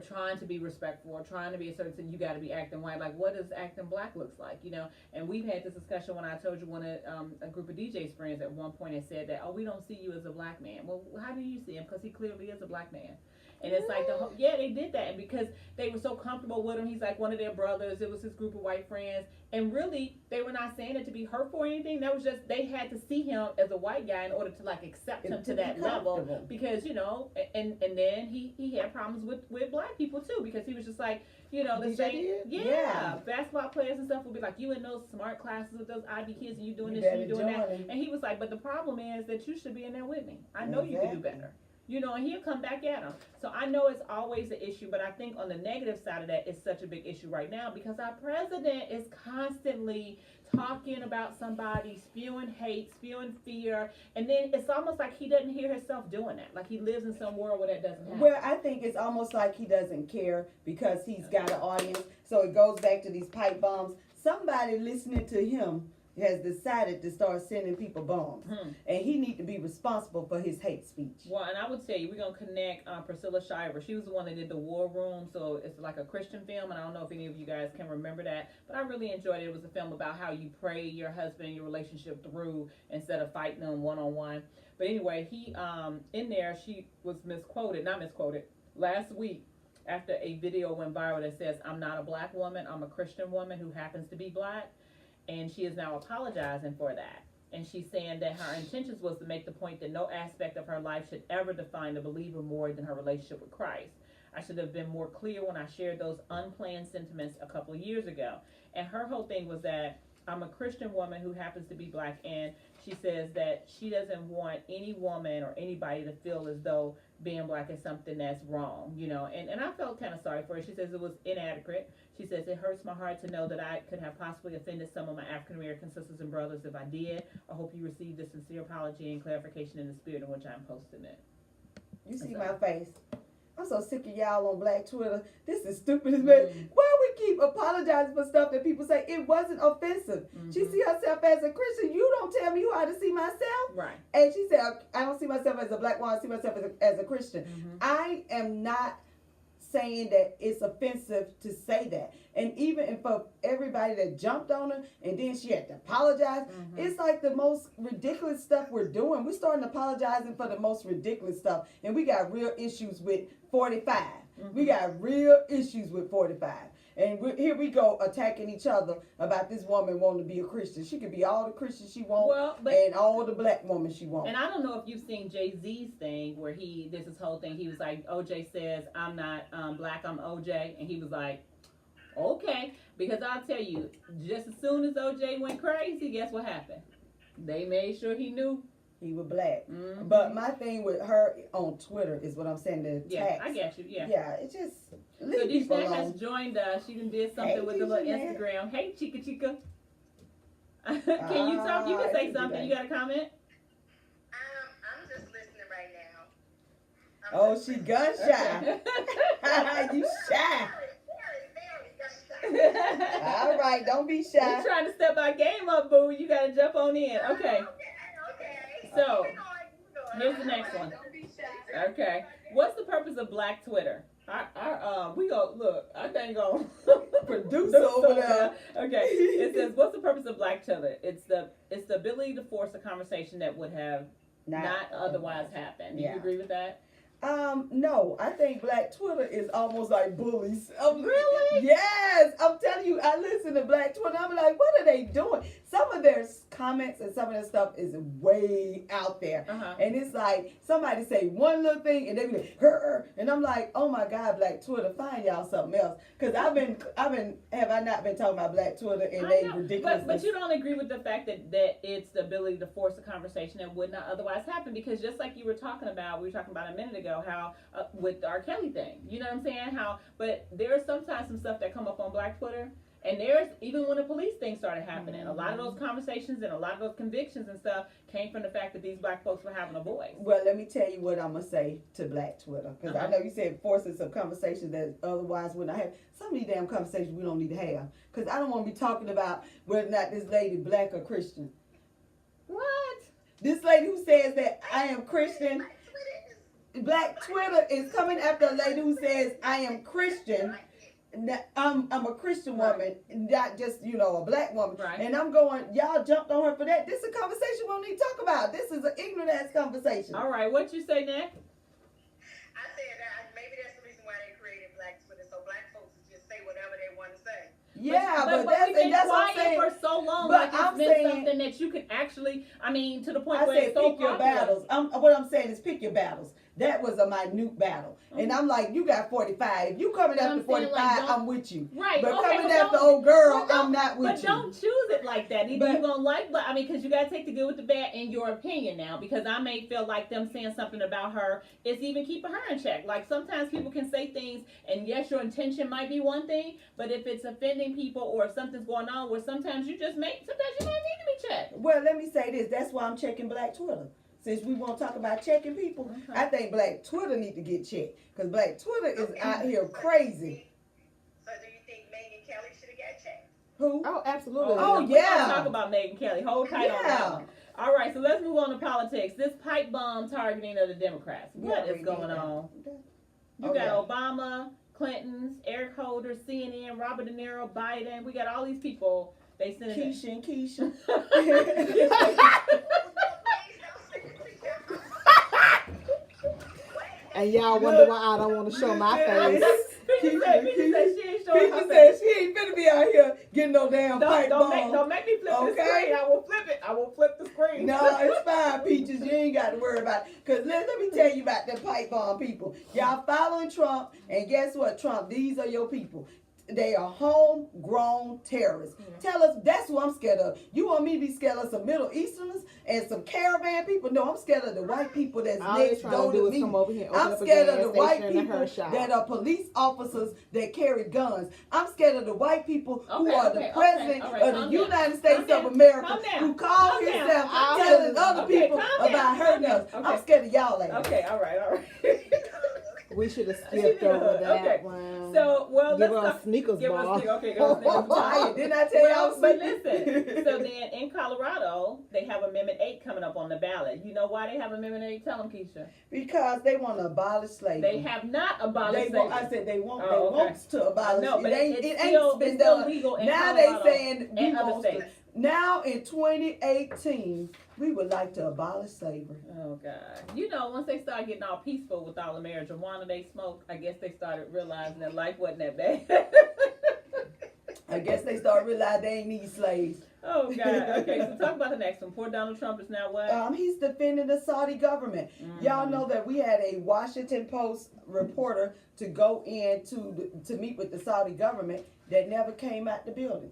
trying to be respectful or trying to be a certain thing, you got to be acting white. Like, what does acting black looks like, you know? And we've had this discussion when I told you one of a group of DJs friends at one point had said that, oh, we don't see you as a black man. Well, how do you see him? Because he clearly is a black man. And it's like, they did that. And because they were so comfortable with him, he's like one of their brothers. It was his group of white friends. And really, they were not saying it to be hurtful or anything. That was just, they had to see him as a white guy in order to, like, accept him to that level. Because, you know, and then he had problems with black people, too. Because he was just like, you know, the same. Yeah. Basketball players and stuff would be like, you in those smart classes with those IB kids, and you doing this and you doing that. And he was like, but the problem is that you should be in there with me. I know you can do better. You know, and he'll come back at him. So I know it's always an issue, but I think on the negative side of that, it's such a big issue right now because our president is constantly talking about somebody, spewing hate, spewing fear, and then it's almost like he doesn't hear himself doing that. Like he lives in some world where that doesn't happen. Well, I think it's almost like he doesn't care because he's got an audience. So it goes back to these pipe bombs. Somebody listening to him has decided to start sending people bombs. And he need to be responsible for his hate speech. Well, and I would tell you, we're going to connect Priscilla Shiver. She was the one that did The War Room, so it's like a Christian film, and I don't know if any of you guys can remember that, but I really enjoyed it. It was a film about how you pray your husband and your relationship through instead of fighting them one-on-one. But anyway, he, in there, she was not misquoted, last week after a video went viral that says, I'm not a black woman, I'm a Christian woman who happens to be black. And she is now apologizing for that. And she's saying that her intentions was to make the point that no aspect of her life should ever define the believer more than her relationship with Christ. I should have been more clear when I shared those unplanned sentiments a couple of years ago. And her whole thing was that I'm a Christian woman who happens to be black, and she says that she doesn't want any woman or anybody to feel as though being black is something that's wrong, you know. And I felt kind of sorry for her. She says it was inadequate. She says it hurts my heart to know that I could have possibly offended some of my African American sisters and brothers. If I did, I hope you received a sincere apology and clarification in the spirit in which I'm posting it. You see my face. I'm so sick of y'all on Black Twitter. This is stupid as man. Why we keep apologizing for stuff that people say it wasn't offensive? She see herself as a Christian. You don't tell me how to see myself. Right. And she said, I don't see myself as a black woman. I see myself as a Christian. I am not saying that it's offensive to say that. And even for everybody that jumped on her and then she had to apologize, it's like the most ridiculous stuff we're doing. We're starting apologizing for the most ridiculous stuff. And we got real issues with 45. We got real issues with 45. And here we go attacking each other about this woman wanting to be a Christian. She could be all the Christians she wants and all the black woman she wants. And I don't know if you've seen Jay-Z's thing where this whole thing, he was like, OJ says, I'm not black, I'm OJ. And he was like, okay. Because I'll tell you, just as soon as OJ went crazy, guess what happened? They made sure he knew he was black. But my thing with her on Twitter is what I'm saying, the attacks. Yeah, I get you, yeah. It just so Deisha has joined us. She done something with the little Instagram. Hey, Chica Chica. Can you talk? You can say something. You got a comment? I'm just listening right now. Oh, she gun shy. You shy. All right, don't be shy. You're trying to step our game up, boo. You got to jump on in. Okay. So, here's the next one. Okay. What's the purpose of Black Twitter? We go, look, I think on producer over there. Okay. It says, what's the purpose of Black Twitter? It's the ability to force a conversation that would have not otherwise happened. Do you agree with that? No, I think Black Twitter is almost like bullies. Really? Yes, I'm telling you, I listen to Black Twitter. I'm like, what are they doing? Some of their comments and some of their stuff is way out there. And it's like, somebody say one little thing and they be like, her. And I'm like, oh my God, Black Twitter, find y'all something else. Because have I not been talking about Black Twitter and they ridiculous. But you don't agree with the fact that it's the ability to force a conversation that would not otherwise happen, because just like you were talking about, we were talking about a minute ago, how with the R. Kelly thing, you know what I'm saying? But there's sometimes some stuff that come up on Black Twitter, and there's, even when the police thing started happening, a lot of those conversations and a lot of those convictions and stuff came from the fact that these black folks were having a voice. Well, let me tell you what I'm going to say to Black Twitter, because I know you said forcing some conversations that otherwise would not have. Some of these damn conversations we don't need to have, because I don't want to be talking about whether or not this lady black or Christian. What? This lady who says that I am Christian, Black Twitter is coming after a lady who says I am Christian. I'm a Christian woman, not just, a black woman. Right. And I'm going, y'all jumped on her for that. This is a conversation we don't need to talk about. This is an ignorant ass conversation. All right, what you say, Nick? I said that maybe that's the reason why they created Black Twitter, so black folks just say whatever they want to say. Yeah, but we've been quiet for so long. But it's been something that you can actually, to the point where it's so pick your battles. What I'm saying is pick your battles. That was a minute battle. And I'm like, you got 45. If you coming after 45, I'm with you. Right. But coming after old girl, I'm not with you. But don't choose it like that. Either you're going to like, because you got to take the good with the bad in your opinion now. Because I may feel like them saying something about her is even keeping her in check. Like sometimes people can say things, and yes, your intention might be one thing, but if it's offending people or if something's going on where sometimes you might need to be checked. Well, let me say this. That's why I'm checking Black Twitter. Since we want to talk about checking people, I think Black Twitter need to get checked. Because Black Twitter is out here crazy. So do you think Megyn Kelly should have got checked? Who? Oh, absolutely. Oh, We're yeah. going to talk about Megyn Kelly. Hold tight on that one. All right, so let's move on to politics. This pipe bomb targeting of the Democrats. What is going on? You got Obama, Clinton's, Eric Holder, CNN, Robert De Niro, Biden. We got all these people. They sent it. Keisha. And y'all wonder why I don't want to show my face. People say she ain't showing People her said face. she ain't finna be out here getting no damn pipe Don't bomb. make me flip the Okay. screen. I will flip it. I will flip the screen. No, it's fine, Peaches. You ain't got to worry about it. Because let me tell you about the pipe bomb people. Y'all following Trump, and guess what, Trump? These are your people. They are homegrown terrorists. Tell us, that's who I'm scared of. You want me to be scared of some Middle Easterners and some caravan people? No, I'm scared of the white people that's All they're next trying door to do to is me. come over here, open I'm up a scared gas of the white station and a people hair shop. that are police officers that carry guns. I'm scared of the white people who are the president all right, of calm the down. United States Calm of down. America Calm down. who call Calm down. himself Calm telling down. other Okay, people calm down. about hurting Calm us. down. I'm Okay. scared of y'all ass. Okay, all right. We should have She skipped did a over hood. that Okay. one. So, well, Give let's her a talk. sneakers Give ball. us the okay. Give us the I'm tired. Didn't I tell Well, y'all? but listen. So then, in Colorado, they have Amendment 8 coming up on the ballot. You know why they have Amendment 8? Tell them, Keisha. Because they want to abolish slavery. They have not abolished They want, slavery. I said they want. Oh, They okay. want to abolish. No, but it ain't. it's It still, ain't been it's still done. legal in Now Colorado they saying we and other want to. states. Now in 2018, we would like to abolish slavery. Oh God! You know, once they started getting all peaceful with all the marijuana they smoked, I guess they started realizing that life wasn't that bad. I guess they start realizing they ain't need slaves. Oh God! Okay, so talk about the next one. Poor Donald Trump is now what? He's defending the Saudi government. Y'all know that we had a Washington Post reporter to go in to meet with the Saudi government that never came out the building.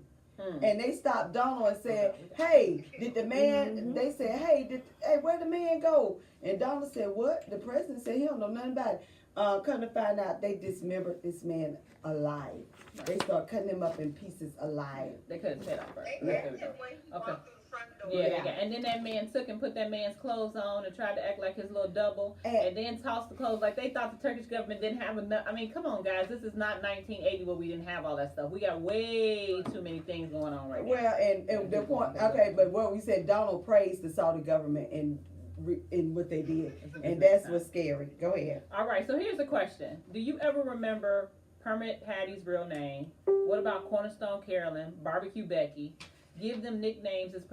And they stopped Donald and said, "Hey, did the man?" They said, "Hey, where'd the man go?" And Donald said, "What?" The president said he don't know nothing about it. Come to find out, they dismembered this man alive. They start cutting him up in pieces alive. They could have said off first. They There got we him go. when he Okay. walked through the front door. Yeah, Yeah. and then that man took and put that man's clothes on and tried to act like his little double, And- and then tossed the clothes like they thought the Turkish government didn't have enough. I mean, come on, guys, this is not 1980 where we didn't have all that stuff. We got way too many things going on right now. Well, and the point, okay, but what we said, Donald praised the Saudi government in what they did, and that's what's scary. Go ahead. All right, so here's the question: do you ever remember Permit Hattie's real name? What about Cornerstone Carolyn, Barbecue Becky? Giving them nicknames is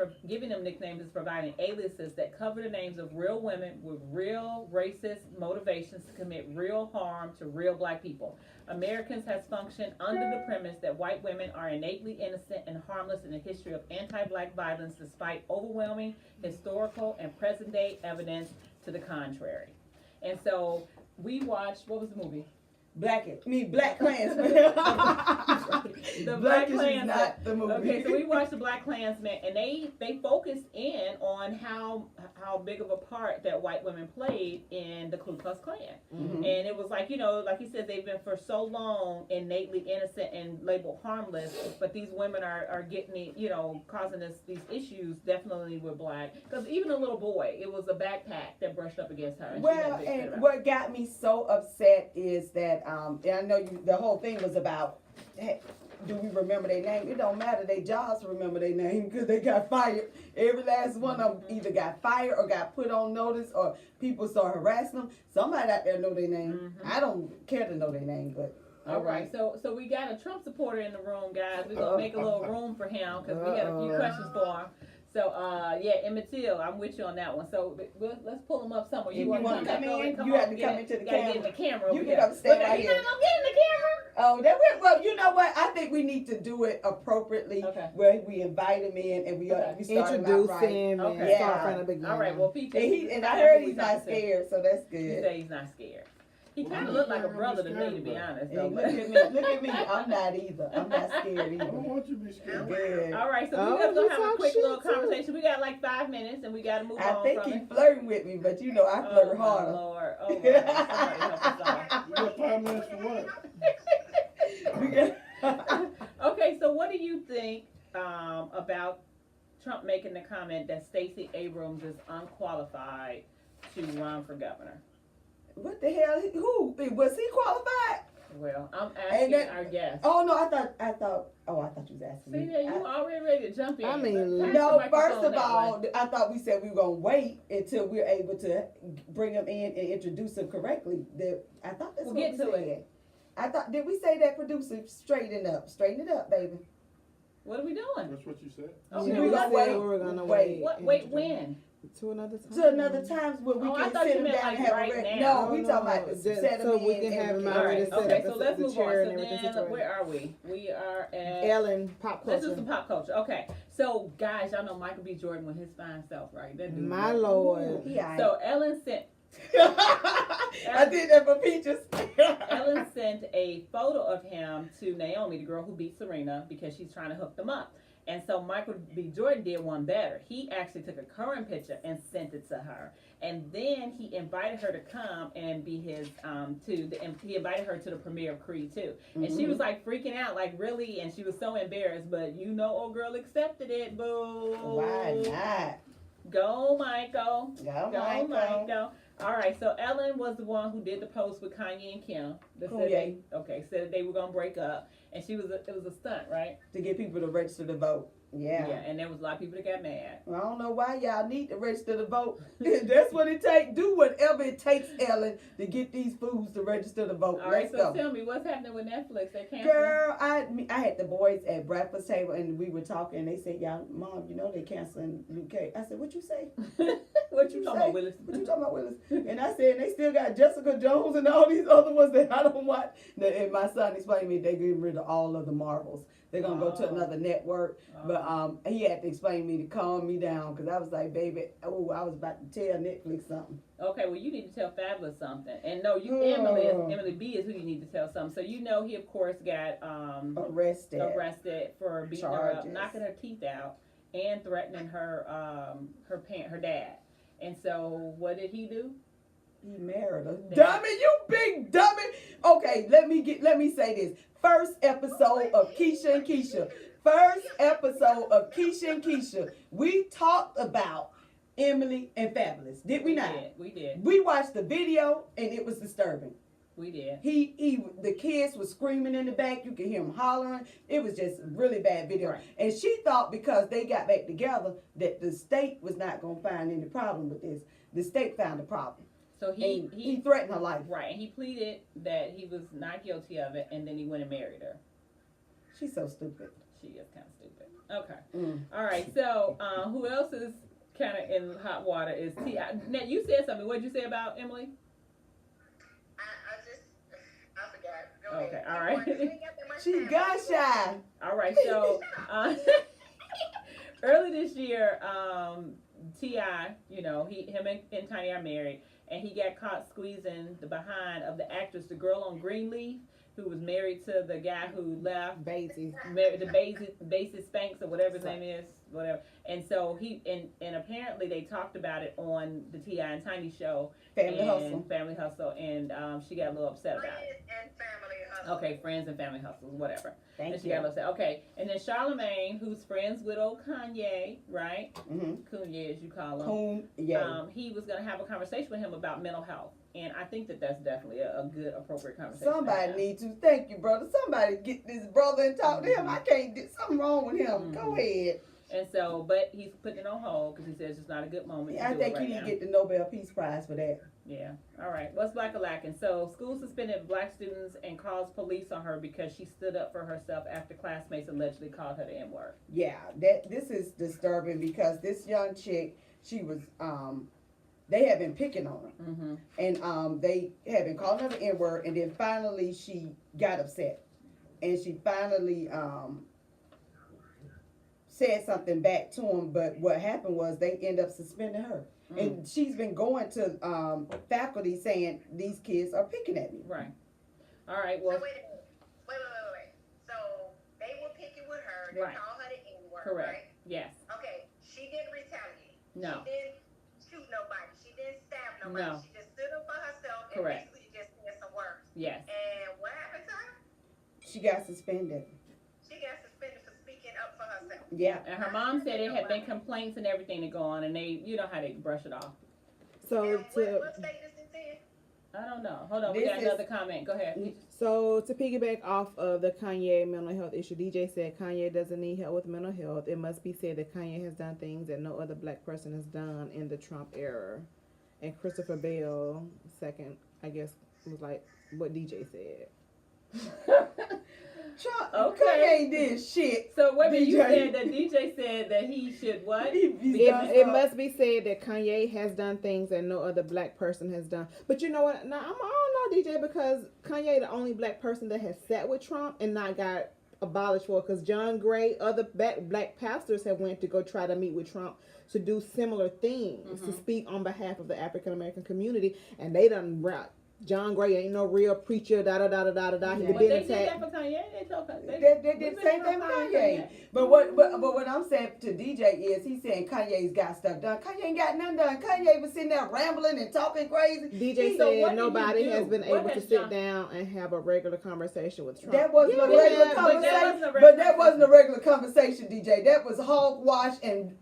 providing aliases that cover the names of real women with real racist motivations to commit real harm to real black people. Americans has functioned under the premise that white women are innately innocent and harmless in the history of anti-black violence, despite overwhelming historical and present-day evidence to the contrary. And so we watched, what was the movie? Black Klansman. The Black Black is Klansman. not the movie. Okay, so we watched the Black Klansman, and they focused in on how big of a part that white women played in the Ku Klux Klan. Mhm. And it was like, you know, like he said, they've been for so long innately innocent and labeled harmless, but these women are getting, you know, causing us these issues definitely with black. Because even a little boy, it was a backpack that brushed up against her. And she Well, got a big fit and about it. what got me so upset is that, and I know the whole thing was about, hey, do we remember their name? It don't matter. They jobs remember their name because they got fired. Every last one of them either got fired or got put on notice, or people started harassing them. Somebody out there know their name. I don't care to know their name, but All right, so we got a Trump supporter in the room, guys. We're gonna make a little room for him because we had a few questions for him. So yeah, Emmett Till, I'm with you on that one. So let's pull him up somewhere. If you wanna wanna come back over? in, Come you on, have to come into the gotta camera. get in the camera. You over can here. come stand But right you're here. not gonna get in the well, you know what? I think we need to do it appropriately, Okay. where we invite him in and we Okay. we start him out Introduce right. him and Okay. start Yeah. from the beginning. camera. All right, well, Peach. And I heard he's not scared. scared, so that's He good. said he's not scared. He kind of looked like a brother to me, to be honest. Hey, Though, look but- at me. I'm not either. I'm not scared I don't either. want you to be scared. Good. All right, so Oh, we're just gonna you have a talk quick shit, little too. conversation. We got like 5 minutes, and we gotta move I on think from he's it. flirting with me, but you know I flirt Oh, my harder. Lord. Oh, Lord. Somebody help us all. You got 5 minutes for what? We got- Okay, so what do you think about Trump making the comment that Stacey Abrams is unqualified to run for governor? What the hell? Who was he qualified? Well, I'm Ain't asking that- our guest. Oh no, I thought you was asking See me. there, you already ready to jump in. I mean, Pass the No, microphone first of that all, way. I thought we said we were gonna wait until we're able to bring him in and introduce him correctly. I thought that's We'll what get we to said. I thought, did we say that, producer? Straighten it up, baby. What are we doing? That's what you said. Okay, Yeah, we we gonna said wait. we were gonna Wait. What? and Wait, to- when? To another time. To another times where we Oh, I can thought sit you them meant down like and have right a now. No, we talking about just set them so we in can and have we them can- All already right. set Okay. up So the- let's the move on. chair So and everything then, situated. where are we? We are at. Ellen, pop Let's culture. do some pop culture. Okay. So guys, y'all know Michael B. Jordan with his fine self, right? That dude. My Lord. Yeah. So Ellen sent I did that for Peaches. Ellen sent a photo of him to Naomi, the girl who beat Serena, because she's trying to hook them up. And so Michael B. Jordan did one better. He actually took a current picture and sent it to her. And then he invited her to come and be his he invited her to the premiere of Creed 2. And she was like freaking out, like really, and she was so embarrassed. But old girl accepted it. Boo. Why not? Go, Michael. Go, Go, Michael. Michael. All right, so Ellen was the one who did the post with Kanye and Kim. That said said that they were gonna break up, and it was a stunt, right? To get people to register to vote. Yeah. And there was a lot of people that got mad. I don't know why y'all need to register to vote. That's what it takes. Do whatever it takes, Ellen, to get these fools to register to vote. All right, Let's so go. tell me what's happening with Netflix? They canceling? Girl, I had the boys at breakfast table and we were talking and they said, "Y'all, Mom, they canceling Luke Cage." I said, "What you say? What you talking about, Willis? What you talking about, Willis?" And I said, "They still got Jessica Jones and all these other ones that I don't watch." And my son explained to me they getting rid of all of the Marvels. They're gonna go to another network. But he had to explain to me to calm me down because I was like, "Baby, I was about to tell Netflix something." Okay, well you need to tell Fabulous something. And no, Emily B is who you need to tell something. So he of course got arrested for beating her up, Charges. knocking her teeth out, and threatening her dad. And so what did he do? He married her. Yeah. Dummy, you big dummy. Okay, let me say this. First episode of Keisha and Keisha. First episode of Keisha and Keisha. We talked about Emily and Fabulous. Did we not? We did. We watched the video and it was disturbing. We did. The kids were screaming in the back. You could hear them hollering. It was just really bad video. Right. And she thought because they got back together that the state was not going to find any problem with this. The state found a problem. So he threatened her life. Right, and he pleaded that he was not guilty of it, and then he went and married her. She's so stupid. She is kind of stupid. Okay. Mm. All right. So who else is kind of in hot water is T.I. Now you said something. What did you say about Emily? I forgot. Go Okay, ahead. all right. You ain't got that much She time. got shy. All right. So early this year, T.I., him and Tiny are married, and he got caught squeezing the behind of the actress, the girl on Greenleaf, who was married to the guy who left. Basie. Married the Basis Spanks or whatever his name is, whatever. And so and apparently they talked about it on the T.I. and Tiny show. Family Hustle. Family Hustle, and she got a little upset about it. Friends and family hustle. Okay, friends and family hustles, whatever. Thank And she you. got upset. Okay, and then Charlamagne, who's friends with old Kanye, right? Mm-hmm. Kanye, as you call him. Yeah. He was gonna have a conversation with him about mental health, and I think that that's definitely a good, appropriate conversation. Somebody needs to. Thank you, brother. Somebody get this brother and talk to him. I can't do something wrong with him. Go ahead. And so, but he's putting it on hold because he says it's not a good moment. Yeah, to I do think it he right need now. to get the Nobel Peace Prize for that. Yeah. All right. What's Black-a-lackin'? So, school suspended black students and calls police on her because she stood up for herself after classmates allegedly called her the N-word. Yeah, this is disturbing because this young chick, she was they had been picking on her, Mm-hmm. and they had been calling her the N-word, and then finally she got upset, and she finally said something back to him. But what happened was they ended up suspending her. And she's been going to faculty saying these kids are picking at me. Right. All right. So Well, wait a minute. Wait. So they were picking with her. They Right. called her the N-word, correct. right? Yes. Okay. She didn't retaliate. No. She didn't shoot nobody. She didn't stab nobody. No. She just stood up for herself Correct. and basically just said some words. Yes. And what happened to her? She got suspended. She got suspended for speaking up for herself. Yeah. And her mom said it had been complaints and everything to go on, and they, you know how they brush it off. So And to what state is this in? I don't know. Hold on. We This got is- another comment. Go ahead. So to piggyback off of the Kanye mental health issue, DJ said Kanye doesn't need help with mental health. It must be said that Kanye has done things that no other black person has done in the Trump era. And Christopher Bale, second, I guess, was like what DJ said. Trump, Okay. Kanye did shit. So wait a minute, you DJ. said that DJ said that he should what? It must be said that Kanye has done things that no other black person has done. But you know what? Now I don't know, DJ, because Kanye the only black person that has sat with Trump and not got abolished for it. Because John Gray, other black pastors have went to go try to meet with Trump to do similar things, to speak on behalf of the African American community, and they done John Gray ain't no real preacher. Da da da da da da. He Well, been they did attacked. that for Kanye. They told They did the same thing with Kanye. But what I'm saying to DJ is he's saying Kanye's got stuff done. Kanye ain't got nothing done. Kanye was sitting there rambling and talking crazy. DJ So what said did nobody he do? has been What able to has sit John- down and have a regular conversation with Trump. That wasn't a Yeah, regular but conversation. that wasn't a regular But that wasn't a regular conversation, DJ. That was hogwash and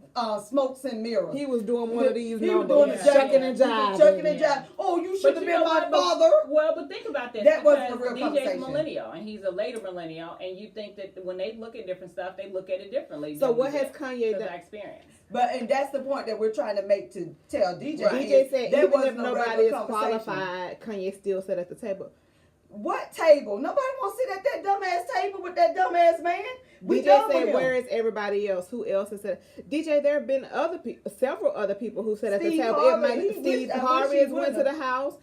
smokes and mirrors. He was doing one of these He was numbers, doing the Yeah. shucking and He was jiving. chucking and Yeah. jiving. Oh, you But should have you been know my what, but- father. Well, but think about this. That wasn't a because real DJ's conversation. millennial, and he's a later millennial, and you think that when they look at different stuff, they look at it differently. So than what we has did, Kanye 'cause done? I experienced. And that's the point that we're trying to make to tell DJ. Right. DJ is said that even if wasn't a nobody regular is conversation. qualified, Kanye still sat at the table. What table? Nobody wants to sit at that dumbass table with that dumbass man. We DJ done said, with him. "Where is everybody else? Who else has said?" DJ, there have been other people, several other people who sat at the Steve table. Harvey, Steve I wish Harvey he has went to would've. the house.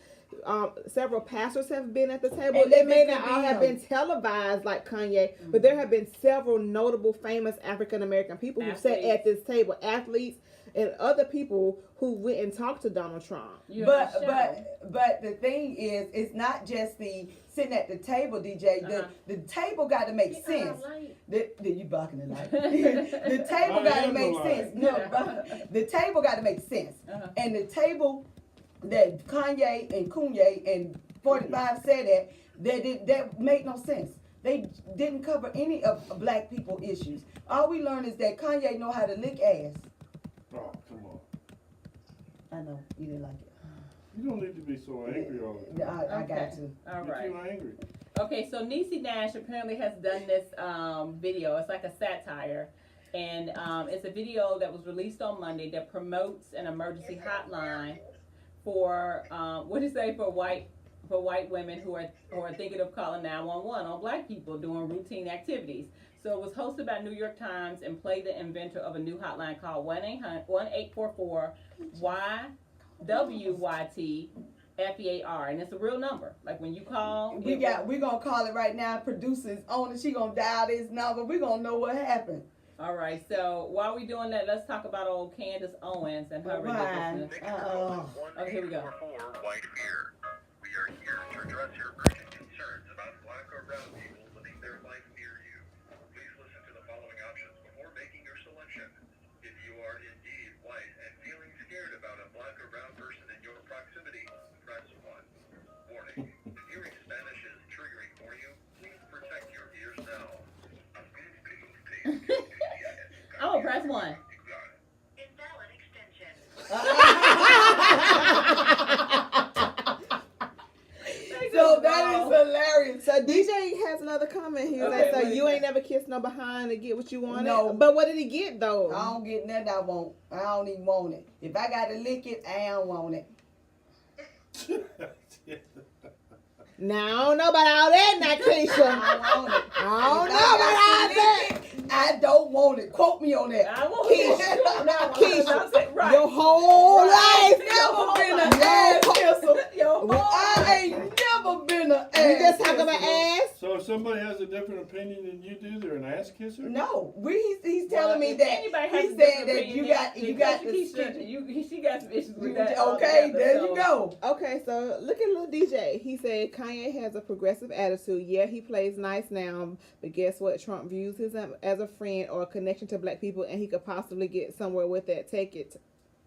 Several pastors have been at the table. And they It may been not all have condemned. been televised like Kanye, but there have been several notable, famous African American people who sat Athletes. at this table, athletes and other people who went and talked to Donald Trump. You But have a show. but the thing is, it's not just the sitting at the table, DJ. The table got to make Get sense. out late. You blocking the light. The table I got to am make the sense. light. No, the table got to make sense. Uh-huh. And the table that Kanye and Kanye and 45 said that made no sense. They didn't cover any of black people issues. All we learned is that Kanye know how to lick ass. Oh, come on. I know you didn't like it. You don't need to be so angry all the time. I got Okay. to. All You're right. too angry. Okay, so Niecy Nash apparently has done this video. It's like a satire. And it's a video that was released on Monday that promotes an emergency hotline for what do you say, for white women who are thinking of calling 911 on black people doing routine activities. So it was hosted by New York Times and played the inventor of a new hotline called 1-844-WYT-FEAR, and it's a real number. Like when you call, We're gonna call it right now. Producers on it. She gonna dial this number. We're gonna know what happened. All right, so while we're doing that, let's talk about old Candace Owens and her Right. ridiculousness. Okay, here we go. White Fear. We are here to address your urgent concerns about black or brown people living their life near you. Please listen to the following options before making your selection. If you are indeed white and feeling scared about a black or brown person in your proximity, press 1. Warning. If hearing Spanish is triggering for you, please protect your ears now. I'm gonna press 1. Invalid extension. So that is hilarious. So DJ has another comment. He was Okay, like, "So what you is ain't never kissed no behind to get what you wanted." No. But what did he get though? I don't get nothing I want. I don't even want it. If I gotta lick it, I don't want it. Now I don't know about all that, now, Keisha. I don't want it. I don't If know about all I that. gotta lick it, I don't want it. Quote me on that. I won't Keisha. Keisha, right. your whole life. Never been an ass kisser. Your Well, I ain't never been an ass You just talk kisser. about ass. So if somebody has a different opinion than you do, they're an ass kisser? No, he's telling me If that anybody has he's a saying different that you opinion, got then the Keisha, she got some issues with that. okay, altogether, there so- you go. Okay, so look at little DJ. He said Kanye has a progressive attitude. Yeah, he plays nice now, but guess what? Trump views him as a friend or a connection to black people, and he could possibly get somewhere with that. Take it.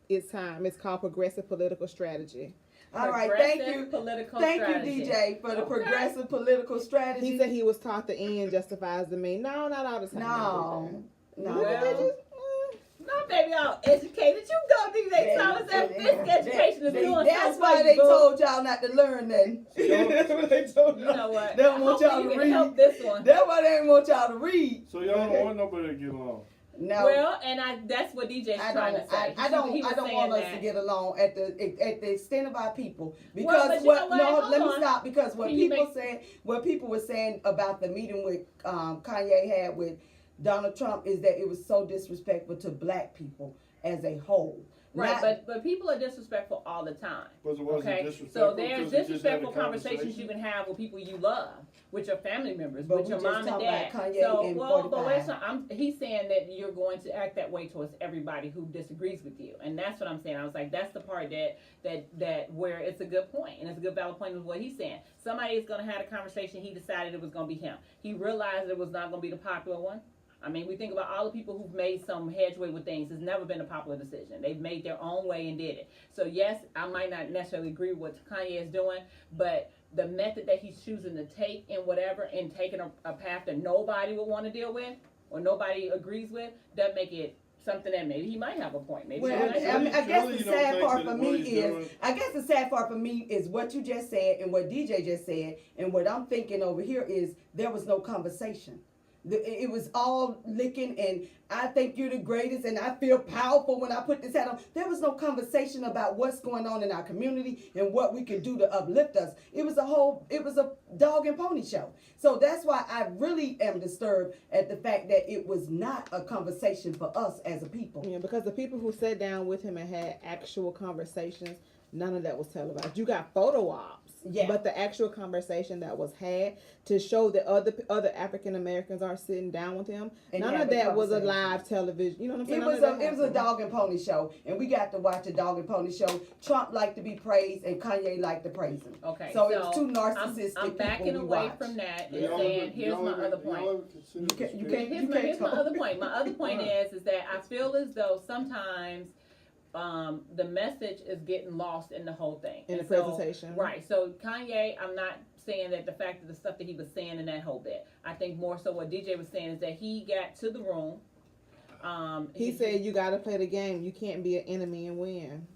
It's time. It's called progressive political strategy. All right, thank Progressive you. Political Thank strategy. you, DJ, for the Okay. progressive political strategy. He said he was taught the end justifies the mean. No, not all the time. no. Look at Well, that, just, No, baby, y'all educated. You go, DJ Thomas. That physical education is doing That's something why for they you, boo. told y'all not to learn nothing. That's what they told You y'all. know what? They don't want Hopefully y'all you to can read. help this one. That's why they didn't want y'all to read. So y'all don't want nobody to get along. No. Well, and that's what DJ's I trying don't. to say. I don't. He was I don't saying want us that. to get along at the extent of our people Well, because but you what? know what? No, Hold let me on. stop because what Can you people make- said, what people were saying about the meeting with Kanye had with Donald Trump is that it was so disrespectful to black people as a whole. Right, Not- but people are disrespectful all the time. Was it wasn't Okay, disrespectful? so there's 'cause they just had a disrespectful conversations you conversation? can have with people you love, with your family members, But with we your just mom and talked dad. about Kanye So, and well, but wait, 45. he's saying that you're going to act that way towards everybody who disagrees with you, and that's what I'm saying. I was like, that's the part that where it's a good point, and it's a good valid point of what he's saying. Somebody is going to have a conversation. He decided it was going to be him. He realized it was not going to be the popular one. I mean, we think about all the people who've made some headway with things. It's never been a popular decision. They've made their own way and did it. So yes, I might not necessarily agree with what Kanye is doing, but the method that he's choosing to take and whatever, and taking a path that nobody would want to deal with or nobody agrees with, doesn't make it something that maybe he might have a point. Maybe Well, he might I, mean, I guess Surely the you don't sad think part that for what me he's is, doing- I guess the sad part for me is what you just said and what DJ just said, and what I'm thinking over here is there was no conversation. It was all licking, and I think you're the greatest, and I feel powerful when I put this hat on. There was no conversation about what's going on in our community and what we can do to uplift us. It was a dog and pony show. So that's why I really am disturbed at the fact that it was not a conversation for us as a people. Yeah, because the people who sat down with him and had actual conversations, none of that was televised. You got photo ops, Yeah. but the actual conversation that was had to show that other African Americans are sitting down with him, And none of having that was a conversations. live television. You know what I'm saying? It None was of that a happened. dog and pony show, and we got to watch a dog and pony show. Trump liked to be praised, and Kanye liked to praise him. Okay, So it was two I'm narcissistic backing people we away watched. from that Do and y'all saying, ever- here's y'all my ever- other y'all point. ever consider You can't- you this can't- Here's my other point. My other point is that I feel as though sometimes the message is getting lost in the whole thing. In the And so- presentation. Right. So Kanye, I'm not saying that the fact of the stuff that he was saying in that whole bit. I think more so what DJ was saying is that he got to the room. He said you got to play the game. You can't be an enemy and win.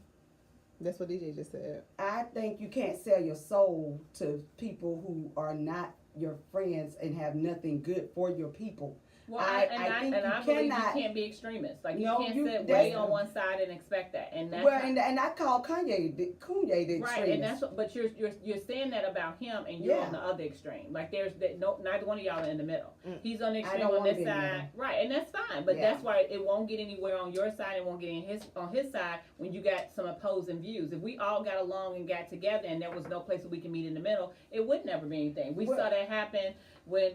That's what DJ just said. I think you can't sell your soul to people who are not your friends and have nothing good for your people. Well, I think you believe cannot- you can't be extremist. Like No, you can't you- sit that's- way on one side and expect that. And that's Well, not- and I call Kanye the extremist. right, and that's what, but you're saying that about him, and you're Yeah. on the other extreme. Like there's no, neither one of y'all are in the middle. Mm. He's on the I extreme don't on wanna this be in the side, right? And that's fine. But Yeah. that's why it won't get anywhere on your side. It won't get in on his side when you got some opposing views. If we all got along and got together, and there was no place that we can meet in the middle, it would never be anything. We Well- saw that happen when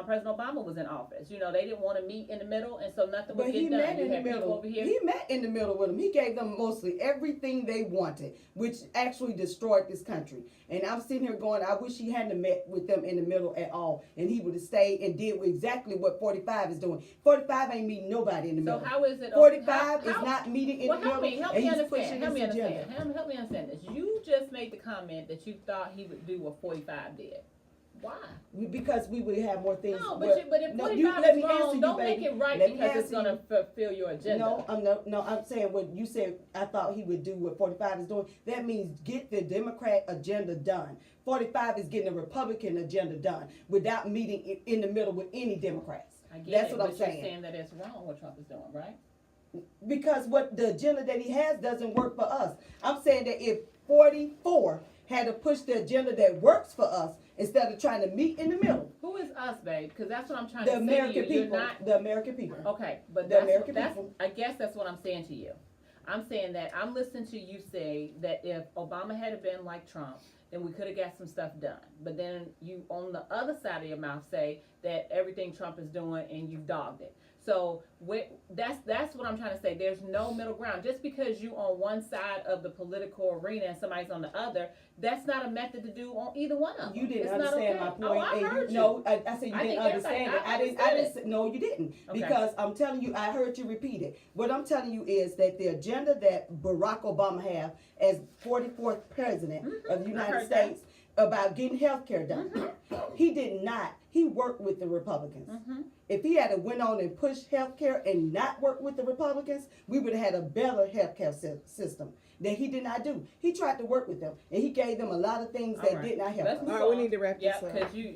President Obama was in office. You know, they didn't want to meet in the middle, and so nothing was But he getting done. met You in the had people middle. over here. He met in the middle with them. He gave them mostly everything they wanted, which actually destroyed this country. And I'm sitting here going, I wish he hadn't met with them in the middle at all, and he would have stayed and did exactly what 45 is doing. 45 ain't meeting nobody in the So middle. how is it? 45 is how- not meeting in Well, the help middle, me and he's understand. pushing Help me his understand. agenda. Help me understand this. You just made the comment that you thought he would do what 45 did. Why? Because we would have more things. No, well, but if no, 45 let is me answer wrong, you, don't baby. make it right Let me because it's answer going to fulfill your agenda. No, I'm saying what you said. I thought he would do what 45 is doing. That means get the Democrat agenda done. 45 is getting the Republican agenda done without meeting in the middle with any Democrats. I get That's it, what I'm but saying. You're saying that it's wrong what Trump is doing, right? Because what the agenda that he has doesn't work for us. I'm saying that if 44 had to push the agenda that works for us instead of trying to meet in the middle, Who is us, babe? Because that's what I'm trying the to say American to you. people, You're not. the American people. Okay, but The American that's people. I guess that's what I'm saying to you. I'm saying that I'm listening to you say that if Obama had been like Trump, then we could have got some stuff done. But then you, on the other side of your mouth, say that everything Trump is doing and you've dogged it. So that's what I'm trying to say. There's no middle ground. Just because you on one side of the political arena and somebody's on the other, that's not a method to do on either one of them. You didn't It's understand not my okay. point. Oh, I and heard you. No, I said you I didn't think understand it. everybody- I didn't understood say, no, you didn't. Okay. Because I'm telling you, I heard you repeat it. What I'm telling you is that the agenda that Barack Obama have as 44th president of the I United heard that. States about getting health care done. Mm-hmm. He did not. He worked with the Republicans. Mm-hmm. If he had went on and pushed health care and not worked with the Republicans, we would have had a better health care system. That he did not do. He tried to work with them, and he gave them a lot of things that All right. did not help Let's us. move All right, we on. need to wrap Yeah, this up. because you're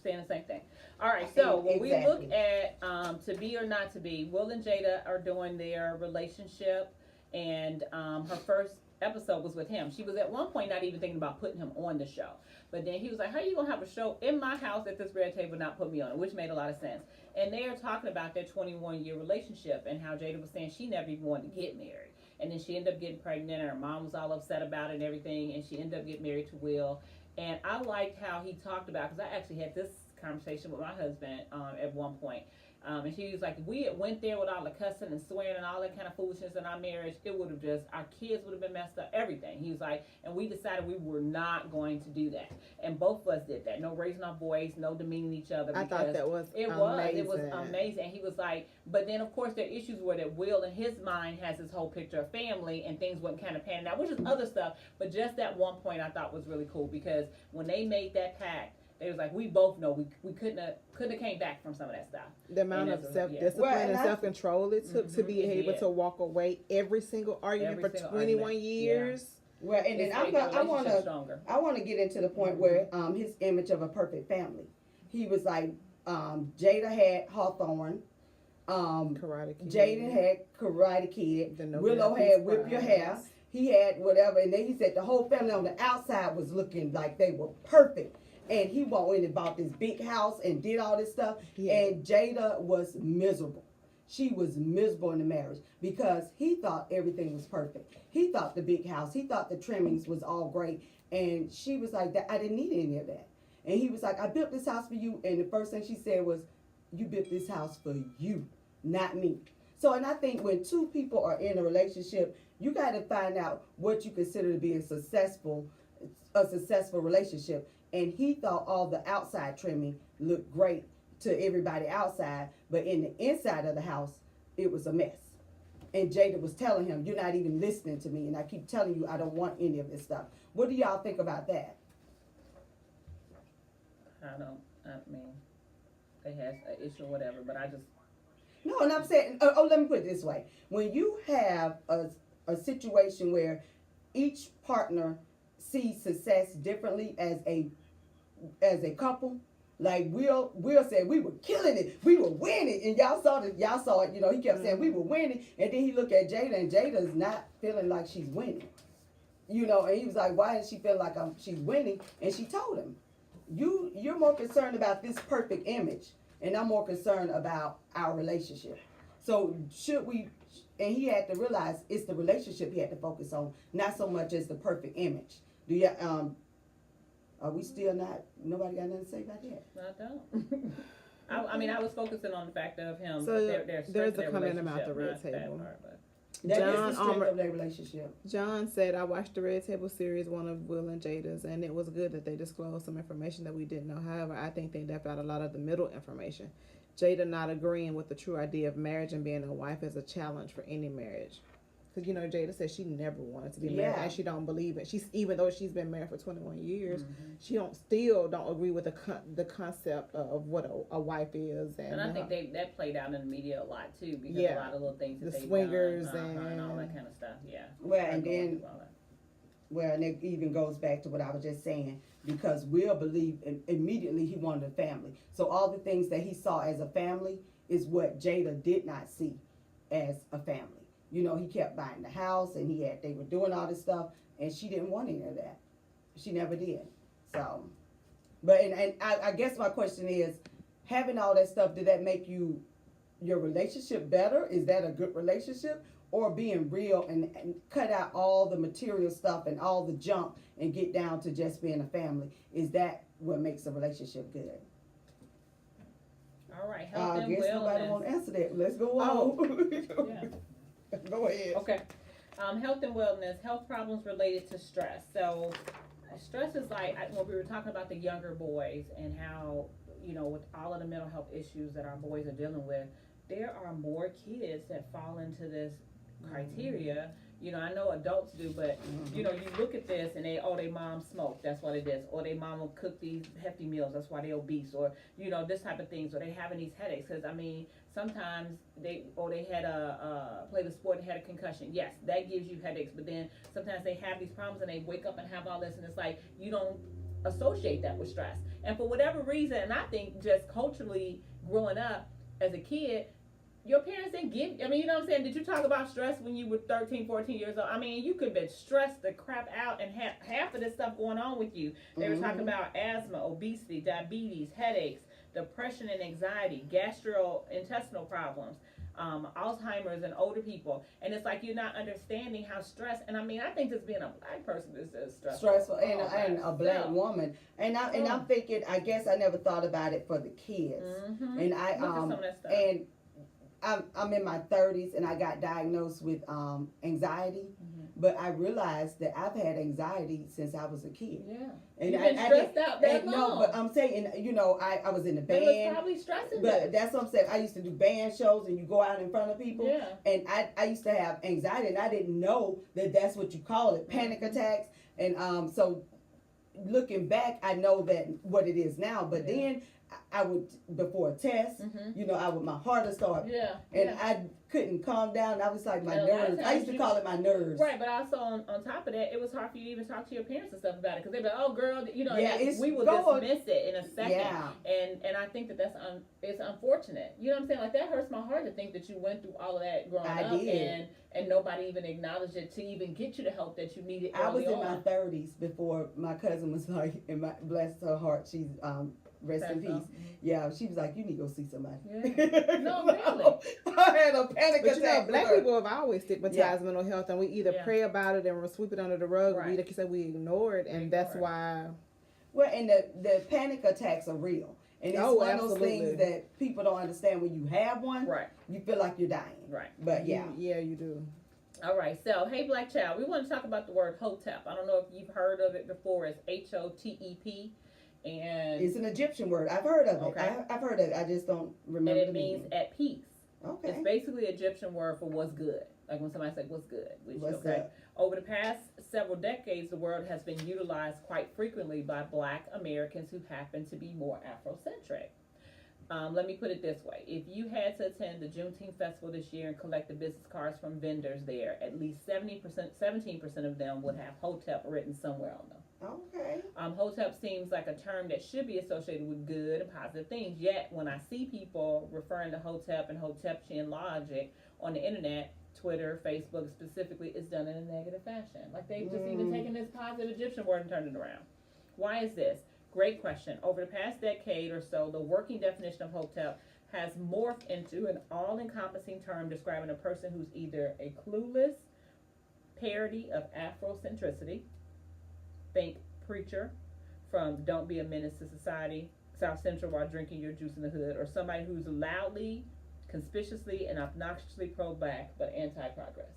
saying the same thing. All right, so when we look Exactly. at To Be or Not to Be, Will and Jada are doing their relationship, and her first episode was with him. She was at one point not even thinking about putting him on the show, but then he was like, "How you gonna have a show in my house at this red table, not put me on it?" Which made a lot of sense. And they are talking about their 21-year relationship and how Jada was saying she never even wanted to get married. And then she ended up getting pregnant, and her mom was all upset about it and everything, and she ended up getting married to Will. And I liked how he talked about, because I actually had this conversation with my husband at one point. And she was like, if we had went there with all the cussing and swearing and all that kind of foolishness in our marriage, it would have just, our kids would have been messed up, everything. He was like, and we decided we were not going to do that. And both of us did that. No raising our voice, no demeaning each other. I thought that was It amazing. was amazing. And he was like, but then of course their issues were that Will in his mind has this whole picture of family and things wasn't kind of panning out, which is other stuff. But just that one point I thought was really cool, because when they made that pact, they was like, we both know we couldn't have came back from some of that stuff. The amount And of that's self-discipline Well, and and I- self-control it took to be It able did. to walk away every single argument Every for single 21 argument. years. Well, and then It's I made their want relationship to stronger. I want to get into the point where his image of a perfect family. He was like, Jada had Hawthorne, Karate Kid. Jaden had Karate Kid, The No Willow Benefits had Whip Your Prize. Hair. He had whatever, and then he said the whole family on the outside was looking like they were perfect. And he went in and bought this big house and did all this stuff. Yeah. And Jada was miserable. She was miserable in the marriage because he thought everything was perfect. He thought the big house, he thought the trimmings was all great. And she was like, I didn't need any of that. And he was like, I built this house for you. And the first thing she said was, you built this house for you, not me. So, and I think when two people are in a relationship, you got to find out what you consider to be a successful relationship. And he thought all the outside trimming looked great to everybody outside, but in the inside of the house, it was a mess. And Jada was telling him, you're not even listening to me, and I keep telling you I don't want any of this stuff. What do y'all think about that? I mean, they had an issue or whatever, but I just, No, and I'm saying, let me put it this way. When you have a situation where each partner sees success differently as a couple, like Will said we were killing it, we were winning, and y'all saw it, you know, he kept saying we were winning, and then he looked at Jada, and Jada's not feeling like she's winning. You know, and he was like, why does she feel like she's winning? And she told him, you're more concerned about this perfect image, and I'm more concerned about our relationship. So should we, and he had to realize it's the relationship he had to focus on, not so much as the perfect image. Do you, are we still not, nobody got nothing to say about that? I don't. I mean, I was focusing on the fact of him. So their there's strength a of their comment about the relationship, red not that table. part, but- That is John the strength Armour- of their relationship. John said, I watched the Red Table series, one of Will and Jada's, and it was good that they disclosed some information that we didn't know. However, I think they left out a lot of the middle information. Jada not agreeing with the true idea of marriage and being a wife is a challenge for any marriage. Because, you know, Jada said she never wanted to be married, Yeah. and she don't believe it. Even though she's been married for 21 years, Mm-hmm. she still don't agree with the concept of what a wife is. And I think that played out in the media a lot too, because Yeah. a lot of little things that The they've swingers done, and all that and- kind of stuff. Yeah. Well, I and go then, into all that. well, and it even goes back to what I was just saying, because Will believed immediately he wanted a family. So all the things that he saw as a family is what Jada did not see as a family. You know, he kept buying the house, and they were doing all this stuff, and she didn't want any of that. She never did. So, but, and I guess my question is, having all that stuff, did that make your relationship better? Is that a good relationship? Or being real and cut out all the material stuff and all the junk and get down to just being a family? Is that what makes a relationship good? All right. Health I and guess nobody won't wellness. answer that. Let's go Oh. on. Yeah. Go ahead. Okay. Health and wellness, health problems related to stress. So, stress is like when we were talking about the younger boys and how, you know, with all of the mental health issues that our boys are dealing with, there are more kids that fall into this criteria. You know, I know adults do, but you know, you look at this and they mom smoked, that's what it is, or they mom will cook these hefty meals, that's why they obese, or you know, this type of things, or they having these headaches. Because I mean, sometimes they had played a sport and had a concussion. Yes, that gives you headaches, but then sometimes they have these problems and they wake up and have all this, and it's like you don't associate that with stress. And for whatever reason, and I think just culturally growing up as a kid, your parents didn't give, I mean, you know what I'm saying? Did you talk about stress when you were 13, 14 years old? I mean, you could have been stressed the crap out and have half of this stuff going on with you. They were talking about asthma, obesity, diabetes, headaches, depression and anxiety, gastrointestinal problems, Alzheimer's in older people. And it's like you're not understanding how stress, and I mean, I think just being a black person is just stressful and a black woman. And I'm thinking, I guess I never thought about it for the kids. And I Look at some of that stuff. and I'm in my 30s and I got diagnosed with anxiety, but I realized that I've had anxiety since I was a kid. Yeah. And You've been stressed out that long. No, but I'm saying, you know, I was in the It was band. probably stressing But you. that's what I'm saying. I used to do band shows and you go out in front of people. Yeah. And I used to have anxiety and I didn't know that that's what you call it, panic attacks. And so looking back, I know that what it is now. But then I would, before a test, you know, my heart would start. Yeah. And I couldn't calm down. I was like, my And a lot of nerves. I used to times call it my nerves. Right, but also on top of that, it was hard for you to even talk to your parents and stuff about it, because they'd be like, "Oh, girl," you know, Yeah, and we will dismiss it in a second. Yeah. And I think that's it's unfortunate. You know what I'm saying? Like, that hurts my heart to think that you went through all of that growing I up, did. and nobody even acknowledged it to even get you the help that you needed. I was early in my on. 30s before my cousin was like, bless her heart, she's rest in Passed on. peace. Yeah, she was like, you need to go see somebody. Yeah. No, really. I had a panic But you know, attack. black with her. people have always stigmatized mental health, and we either Yeah. pray about it and we sweep it under the rug, or we, Right. like you said, we ignore it, and that's why. Well, and the panic attacks are real. And it's one of those absolutely. things that people don't understand. When you have one, Right. you feel like you're dying. Right. But yeah. You do. All right. So, hey, Black Child, we want to talk about the word Hotep. I don't know if you've heard of it before. It's HOTEP. And It's an Egyptian word. I've heard of it. Okay. I've heard of it. I just don't remember it the means meaning. at peace. Okay. It's basically an Egyptian word for what's good. Like when somebody says what's good. Which, What's okay. up? Over the past several decades, the word has been utilized quite frequently by Black Americans who happen to be more Afrocentric. Let me put it this way. If you had to attend the Juneteenth Festival this year and collect the business cards from vendors there, at least 17% of them would have Hotep written somewhere on them. Okay. Hotep seems like a term that should be associated with good and positive things. Yet, when I see people referring to Hotep and Hotepchian logic on the internet, Twitter, Facebook specifically, it's done in a negative fashion. Like they've just even taken this positive Egyptian word and turned it around. Why is this? Great question. Over the past decade or so, the working definition of Hotep has morphed into an all-encompassing term describing a person who's either a clueless parody of Afrocentricity, think preacher from Don't Be a Menace to Society, South Central while drinking your juice in the hood, or somebody who's loudly, conspicuously, and obnoxiously pro-black but anti-progress.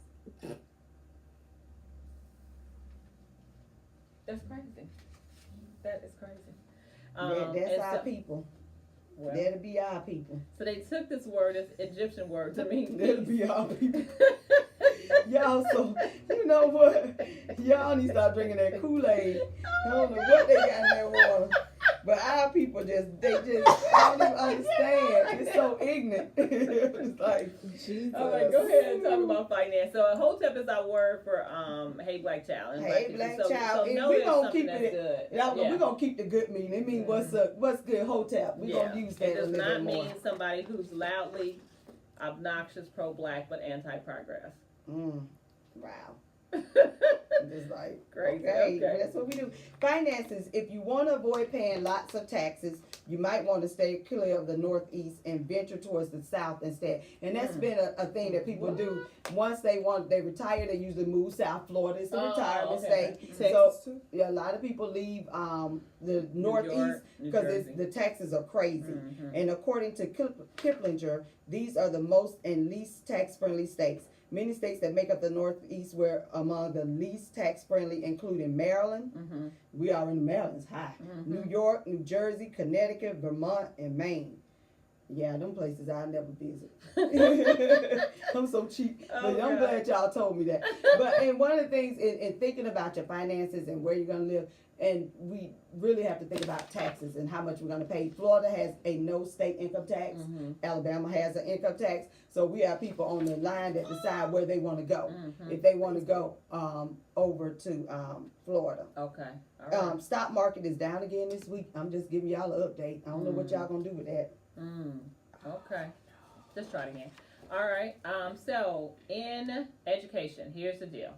That's crazy. That is crazy. That's and our so- people. well, That'll be our people. so they took this word, this Egyptian word, to mean That'll peace. be our people. Y'all, so you know what? Y'all need to start drinking that Kool-Aid. I don't know what they got in that water. But our people I don't even understand. It's so ignorant. It's like, Jesus. All right, go ahead and talk about finance. So a Hotep is our word for hey black child. And Hey, black black people. child. So And know we there's gonna something keep that's it- good. We're going to keep the good meaning. It means what's good, Hotep. We're going to use that It a does little not bit more. mean somebody who's loudly obnoxious, pro-black, but anti-progress. Wow. Just like, Crazy, okay, okay. well, that's what we do. Finances, if you want to avoid paying lots of taxes, you might want to stay clear of the Northeast and venture towards the South instead. And that's been a thing that people do. Once they retire, they usually move South Florida. It's a retirement okay. state. Texas So too. yeah, a lot of people leave the Northeast York, New because Jersey. the taxes are crazy. Mhm. And according to Kiplinger, these are the most and least tax-friendly states. Many states that make up the Northeast were among the least tax-friendly, including Maryland. Mhm. We are in Maryland's high. Mhm. New York, New Jersey, Connecticut, Vermont, and Maine. Yeah, them places I never visit. I'm so cheap. Oh, But I'm God. glad y'all told me that. But and one of the things in thinking about your finances and where you're gonna live, and we really have to think about taxes and how much we're gonna pay. Florida has a no state income tax. Mhm. Alabama has an income tax. So we have people on the line that decide where they want to go. Mhm. If they want to go over to Florida. Okay. All right. Stock market is down again this week. I'm just giving y'all an update. I don't know what y'all gonna do with that. Okay. Just try it again. All right. So in education, here's the deal.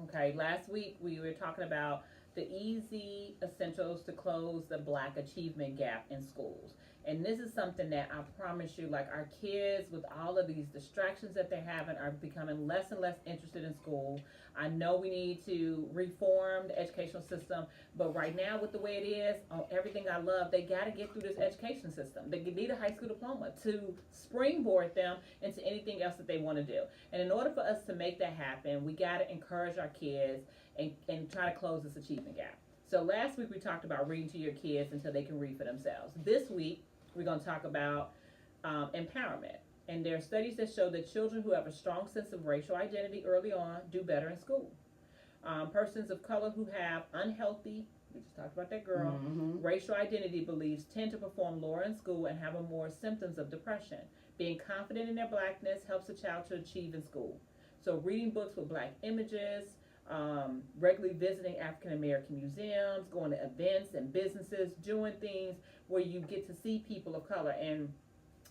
Okay. Last week we were talking about the easy essentials to close the Black achievement gap in schools. And this is something that I promise you, like our kids with all of these distractions that they're having are becoming less and less interested in school. I know we need to reform the educational system, but right now with the way it is, everything I love, they got to get through this education system. They need a high school diploma to springboard them into anything else that they want to do. And in order for us to make that happen, we got to encourage our kids and try to close this achievement gap. So last week we talked about reading to your kids until they can read for themselves. This week we're going to talk about empowerment. And there are studies that show that children who have a strong sense of racial identity early on do better in school. Persons of color who have unhealthy, we just talked about that girl, racial identity beliefs tend to perform lower in school and have more symptoms of depression. Being confident in their blackness helps a child to achieve in school. So reading books with black images, regularly visiting African American museums, going to events and businesses, doing things where you get to see people of color. And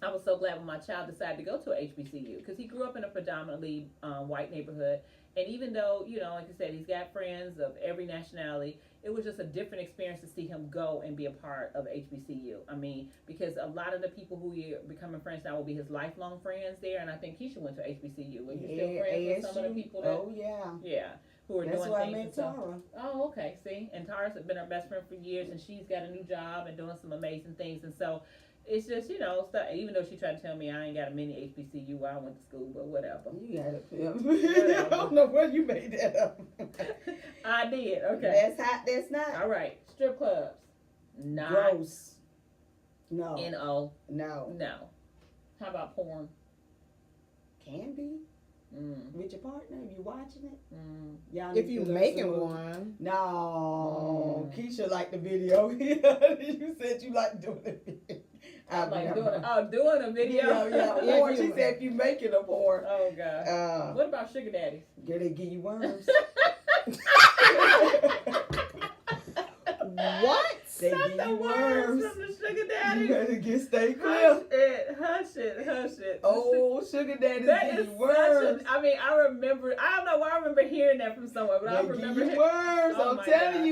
I was so glad when my child decided to go to a HBCU because he grew up in a predominantly white neighborhood. And even though, you know, like I said, he's got friends of every nationality, it was just a different experience to see him go and be a part of HBCU. I mean, because a lot of the people who are becoming friends now will be his lifelong friends there. And I think Keisha went to HBCU. Are you still friends with some of the people that? Oh, yeah. Yeah. Who are That's doing why things I met and stuff. Tara. Oh, okay. See, and Tara's been our best friend for years, and she's got a new job and doing some amazing things. And so, it's just, you know, stuff, even though she tried to tell me I ain't got a mini HBCU where I went to school, but whatever. You got it. I don't know where you made that up. I did. Okay. That's hot. That's not. All right. Strip clubs. Not Gross. No. N-O. No. No. How about porn? Can be. Mm. With your partner, if you watching it. Mm. Y'all If need you to making listen. one, No. Keisha liked the video. You said you like doing it. I'm like doing a video. Yeah. Or she said if you making a porn. Oh, God. What about sugar daddies? Get they give you worms. what? They Not give the you worms worms. from the sugar You daddies. better stay Hush clear. it. Oh, sugar daddies That give is you such worms. I mean, I remember, I don't know why I remember hearing that from somewhere, but I They remember give you hearing. worms. Oh I'm my telling God.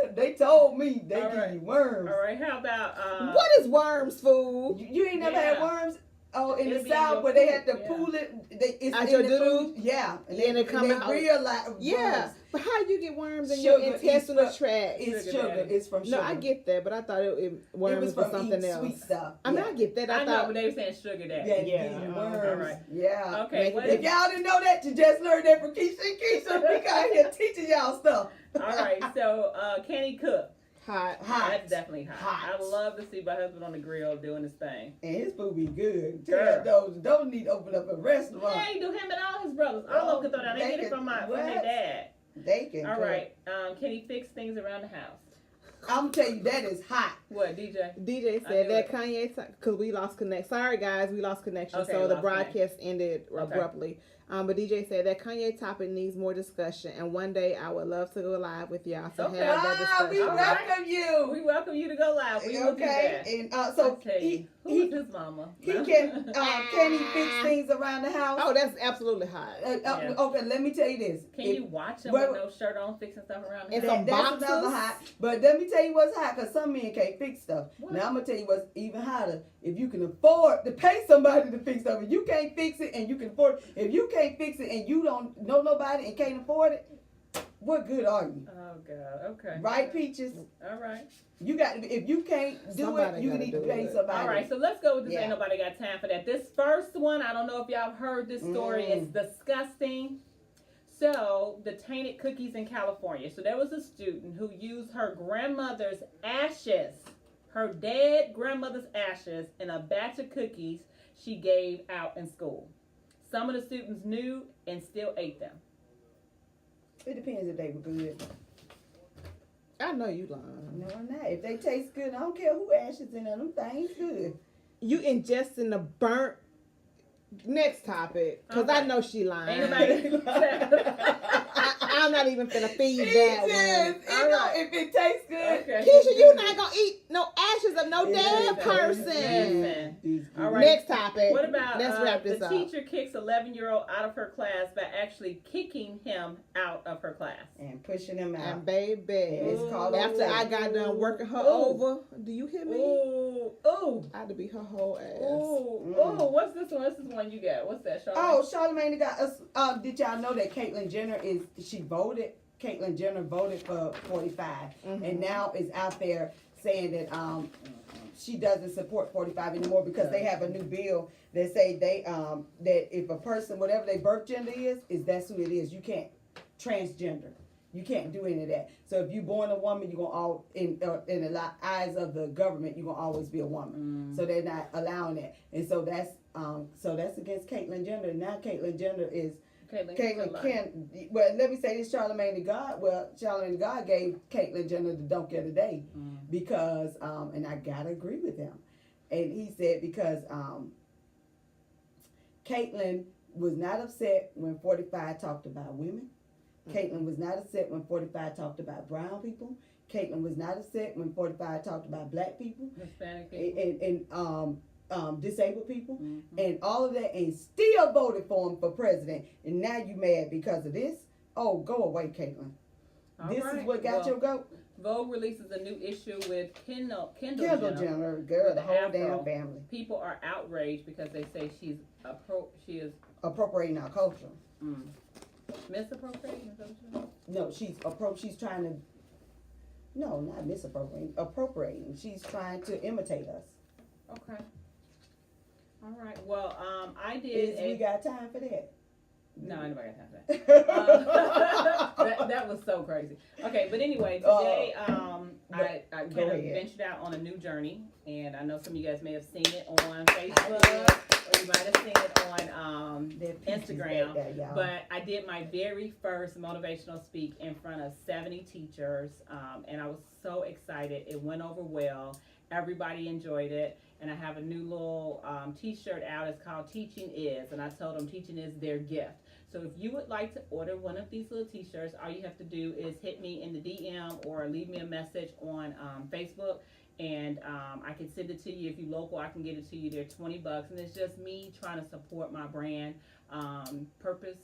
you. They told me they All give right. you worms. All right, how about, What is worms, fool? You ain't never had Yeah. worms? Oh, in It'll the be in South your where they food, had to yeah. pull it. It's Out in your the doo-doo? food. Yeah. And it come out. realize Yeah, worms. but how you get worms in Sugar your is intestinal from- tract? It's Sugar sugar. daddy. It's from sugar. No, I get that, but I thought worms it was was from something eating else. sweet stuff. I mean, Yeah. I get that. I I know, thought but they were saying sugar daddy. Yeah, Yeah, give you uh-huh. worms. All right. Yeah. Okay, what If is, y'all didn't know that, you just learned that from Keisha and Keisha. We got here teaching y'all stuff. all right, so, can he cook? hot. Hot. That's definitely hot. Hot. I love to see my husband on the grill doing his thing. And his food be good. Girl. Tell those need to open up a restaurant. Yeah, he do him and all his brothers. All of them could throw down. They They get it can- from their what? dad. They can. All cook. right, can he fix things around the house? I'm telling you, that is hot. What, DJ? DJ I said knew that it. Kanye, because we lost connection. Sorry, guys, we lost connection, Okay, so the lost broadcast ended Okay. abruptly. But DJ said that Kanye topic needs more discussion, and one day I would love to go live with y'all to Okay. have that Ah, we discussion. All right. welcome you. We welcome you to go live. We will do Okay, that. and I so tell you, who is his mama? he can he fix things around the house? Oh, that's absolutely hot. Yeah. Okay, let me tell you this. Can If- you watch him well, with no shirt on, fixing stuff around the And house? some that's boxes? another hot. But let me tell you what's hot, because some men can't fix stuff. What? Now I'm gonna tell you what's even hotter. If you can afford to pay somebody to fix stuff, if you can't fix it and you can afford it, if you can't fix it and you don't know nobody and can't afford it, what good are you? Oh God. Okay. Right, Peaches? All right. You got if you can't do Somebody it, you gotta need to do pay it. somebody. All right. So let's go with this. Yeah. Ain't nobody got time for that. This first one, I don't know if y'all have heard this story. It's disgusting. So the tainted cookies in California. So there was a student who used her grandmother's ashes her dead grandmother's ashes in a batch of cookies she gave out in school. Some of the students knew and still ate them. It depends if they were good. I know you lying. No, I'm not. If they taste good, I don't care who ashes in them things good. You ingesting the burnt. Next topic, because I Okay. know she lying. Ain't nobody. I'm not even finna feed that one. All right. If it tastes good. Okay. Keisha, you not gonna eat no ashes of no It dead is. person. Listen. All right. Next topic. What about Let's wrap this the up. teacher kicks 11-year-old out of her class by actually kicking him out of her class? And pushing them out. And baby, It's called after I Ooh. got done working her Ooh. over, do you hear me? Ooh, ooh, I had to beat her whole ass. ooh, Mm. ooh. What's this one? This is one you got. What's that, Charlotte? Oh, Charlamagne got us. Did y'all know that Caitlyn Jenner voted? Caitlyn Jenner voted for 45, and now is out there saying that she doesn't support 45 anymore because they have a new bill that say that if a person, whatever their birth gender is that's who it is. You can't transgender. You can't do any of that. So if you're born a woman, you're gonna all in the eyes of the government, you're gonna always be a woman. So they're not allowing that, and so that's against Caitlyn Jenner. Now Caitlyn Jenner is Caitlyn can. Well, let me say this: Charlamagne the God. Well, Charlamagne the God gave Caitlyn Jenner the don't get a day because and I gotta agree with him. And he said because Caitlyn was not upset when 45 talked about women. Caitlyn was not upset when 45 talked about brown people. Caitlyn was not upset when 45 talked about black people Hispanic people. and disabled people and all of that, and still voted for him for president. And now you mad because of this? Oh, go away, Caitlyn. All This right. is what got Well, your goat. Vogue releases a new issue with Kendall Kendall Jenner. Jenner, girl, with the whole afro. damn family People are outraged because they say she is appropriating our culture. misappropriating. Is that what you mean? No, she's trying to. No, not misappropriating. Appropriating. She's trying to imitate us. Okay. All right. Well, I did. We got time for that. No, anybody got time for that. That was so crazy. Okay, but anyway, today I kind go of ahead. ventured out on a new journey, and I know some of you guys may have seen it on Facebook, or you might have seen it on Instagram. But I did my very first motivational speak in front of 70 teachers, and I was so excited. It went over well. Everybody enjoyed it. And I have a new little t-shirt out. It's called Teaching Is. And I told them teaching is their gift. So if you would like to order one of these little t-shirts, all you have to do is hit me in the DM or leave me a message on Facebook. And I can send it to you. If you're local, I can get it to you. They're $20. And it's just me trying to support my brand, Purpose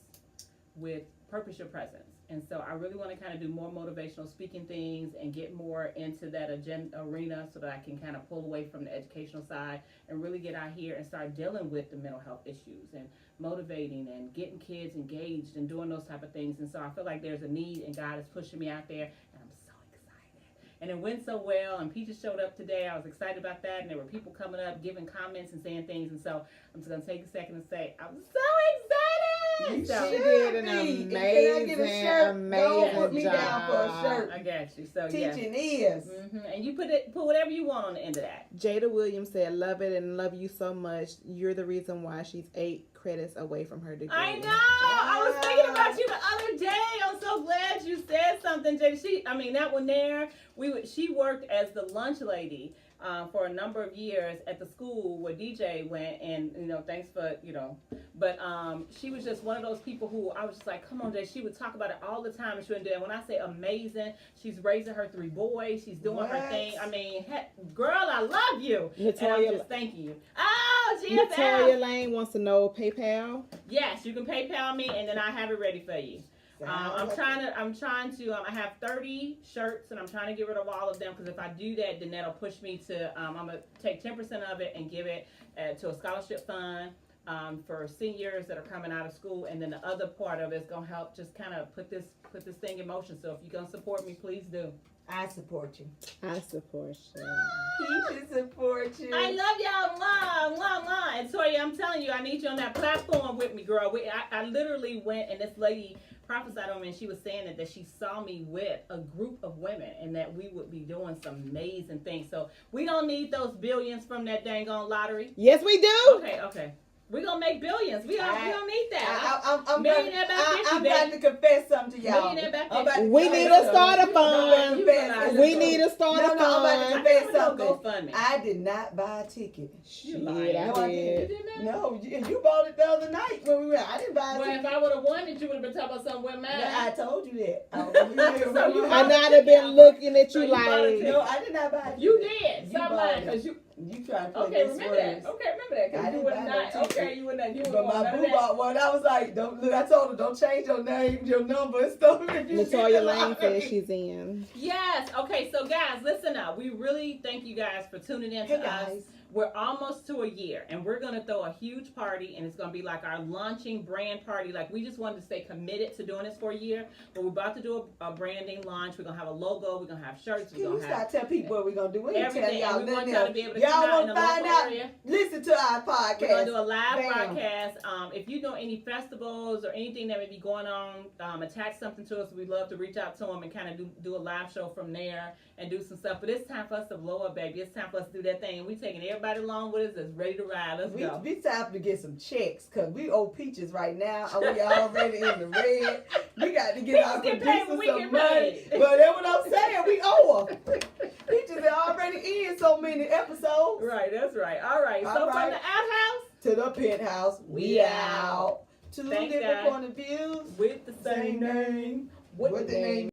Your Presence. And so I really want to kind of do more motivational speaking things and get more into that arena so that I can kind of pull away from the educational side and really get out here and start dealing with the mental health issues and motivating and getting kids engaged and doing those type of things. And so I feel like there's a need and God is pushing me out there, and I'm so excited. And it went so well, and Peaches showed up today. I was excited about that, and there were people coming up, giving comments and saying things. And so I'm just going to take a second and say, I'm so excited. You So- She should did an be. And can I get a shirt? amazing Don't put me down for a job. shirt. I got you. So yeah. Teaching is. And you put whatever you want on the end of that. Jada Williams said, "Love it and love you so much. You're the reason why she's 8 credits away from her degree." I know. I was thinking about you the other day. I'm so glad you said something, Jada. That one there. She worked as the lunch lady for a number of years at the school where DJ went, and thanks for But she was just one of those people who I was just like, come on, Jay. She would talk about it all the time, and she would do it. And when I say amazing, she's raising her 3 boys. She's doing her thing. Girl, I love you. And I'm just thanking you. Oh, GFL. Natalia Lane wants to know PayPal. Yes, you can PayPal me, and then I have it ready for you. I'm trying to. I have 30 shirts, and I'm trying to get rid of all of them because if I do that, then that'll push me to. I'm gonna take 10% of it and give it to a scholarship fund for seniors that are coming out of school, and then the other part of it is gonna help just kind of put this thing in motion. So if you're gonna support me, please do. I support you. I support you. Peaches support you. I love y'all, mwah, mwah, mwah. And Toya, I'm telling you, I need you on that platform with me, girl. I literally went, and this lady prophesied on me, and she was saying that she saw me with a group of women, and that we would be doing some amazing things. So we don't need those billions from that dang on lottery. Yes, we do. Okay. We're gonna make billions. We don't need that. I'm Millionaire about, by 50, I'm about to confess something to y'all. Millionaire by I'm about to 50. We confess need a something. starter No, fund. you better- We need a starter No, I'm about to fund. confess I never something. know GoFundMe. I did not buy a ticket. Shit, lying. I No, I did. didn't. No, you bought it the other night when we went. I didn't buy a Well, ticket. if I would have won it, you would have been talking about something with mine. I told you that. So you And I'd have been looking at So you you bought a like, No, I did not buy it. You did. You Stop bought lying, it. because you. You tried to play Okay, this remember words. that. Okay, remember that. I Because you didn't would buy no not. ticket. Okay, you would not. You would But want my none of boo that. bought one. I was like, don't look. I told her, don't change your name, your number, and stuff. If you Latoya get the Lane lottery. says she's in. Yes. Okay. So, guys, listen up. We really thank you guys for tuning in Hey to us. guys. We're almost to a year, and we're gonna throw a huge party, and it's gonna be like our launching brand party. Like, we just wanted to stay committed to doing this for a year, but we're about to do a branding launch. We're gonna have a logo. We're gonna have shirts. Can We're you gonna have start tell people what we're gonna do? We ain't telling everything. y'all And we want nothing y'all to else. be able to Y'all come out in want the to find local out? area. Listen to our podcast. We're gonna do a live Bam. broadcast. If you know any festivals or anything that may be going on, attach something to us. We'd love to reach out to them and kind of do a live show from there and do some stuff. But it's time for us to blow up, baby. It's time for us to do that thing. And we taking everybody along with us that's ready to ride. Let's go. We time to get some checks because we owe Peaches right now. And we already in the red. We got to get our Peaches get paid producers when we some get money. paid. But that's what I'm saying. We owe her. Peaches are already in so many episodes. Right, that's right. All right. So All from right. the outhouse To the penthouse. We out. Two Thanks, different guys. point of views. with the same name. What the name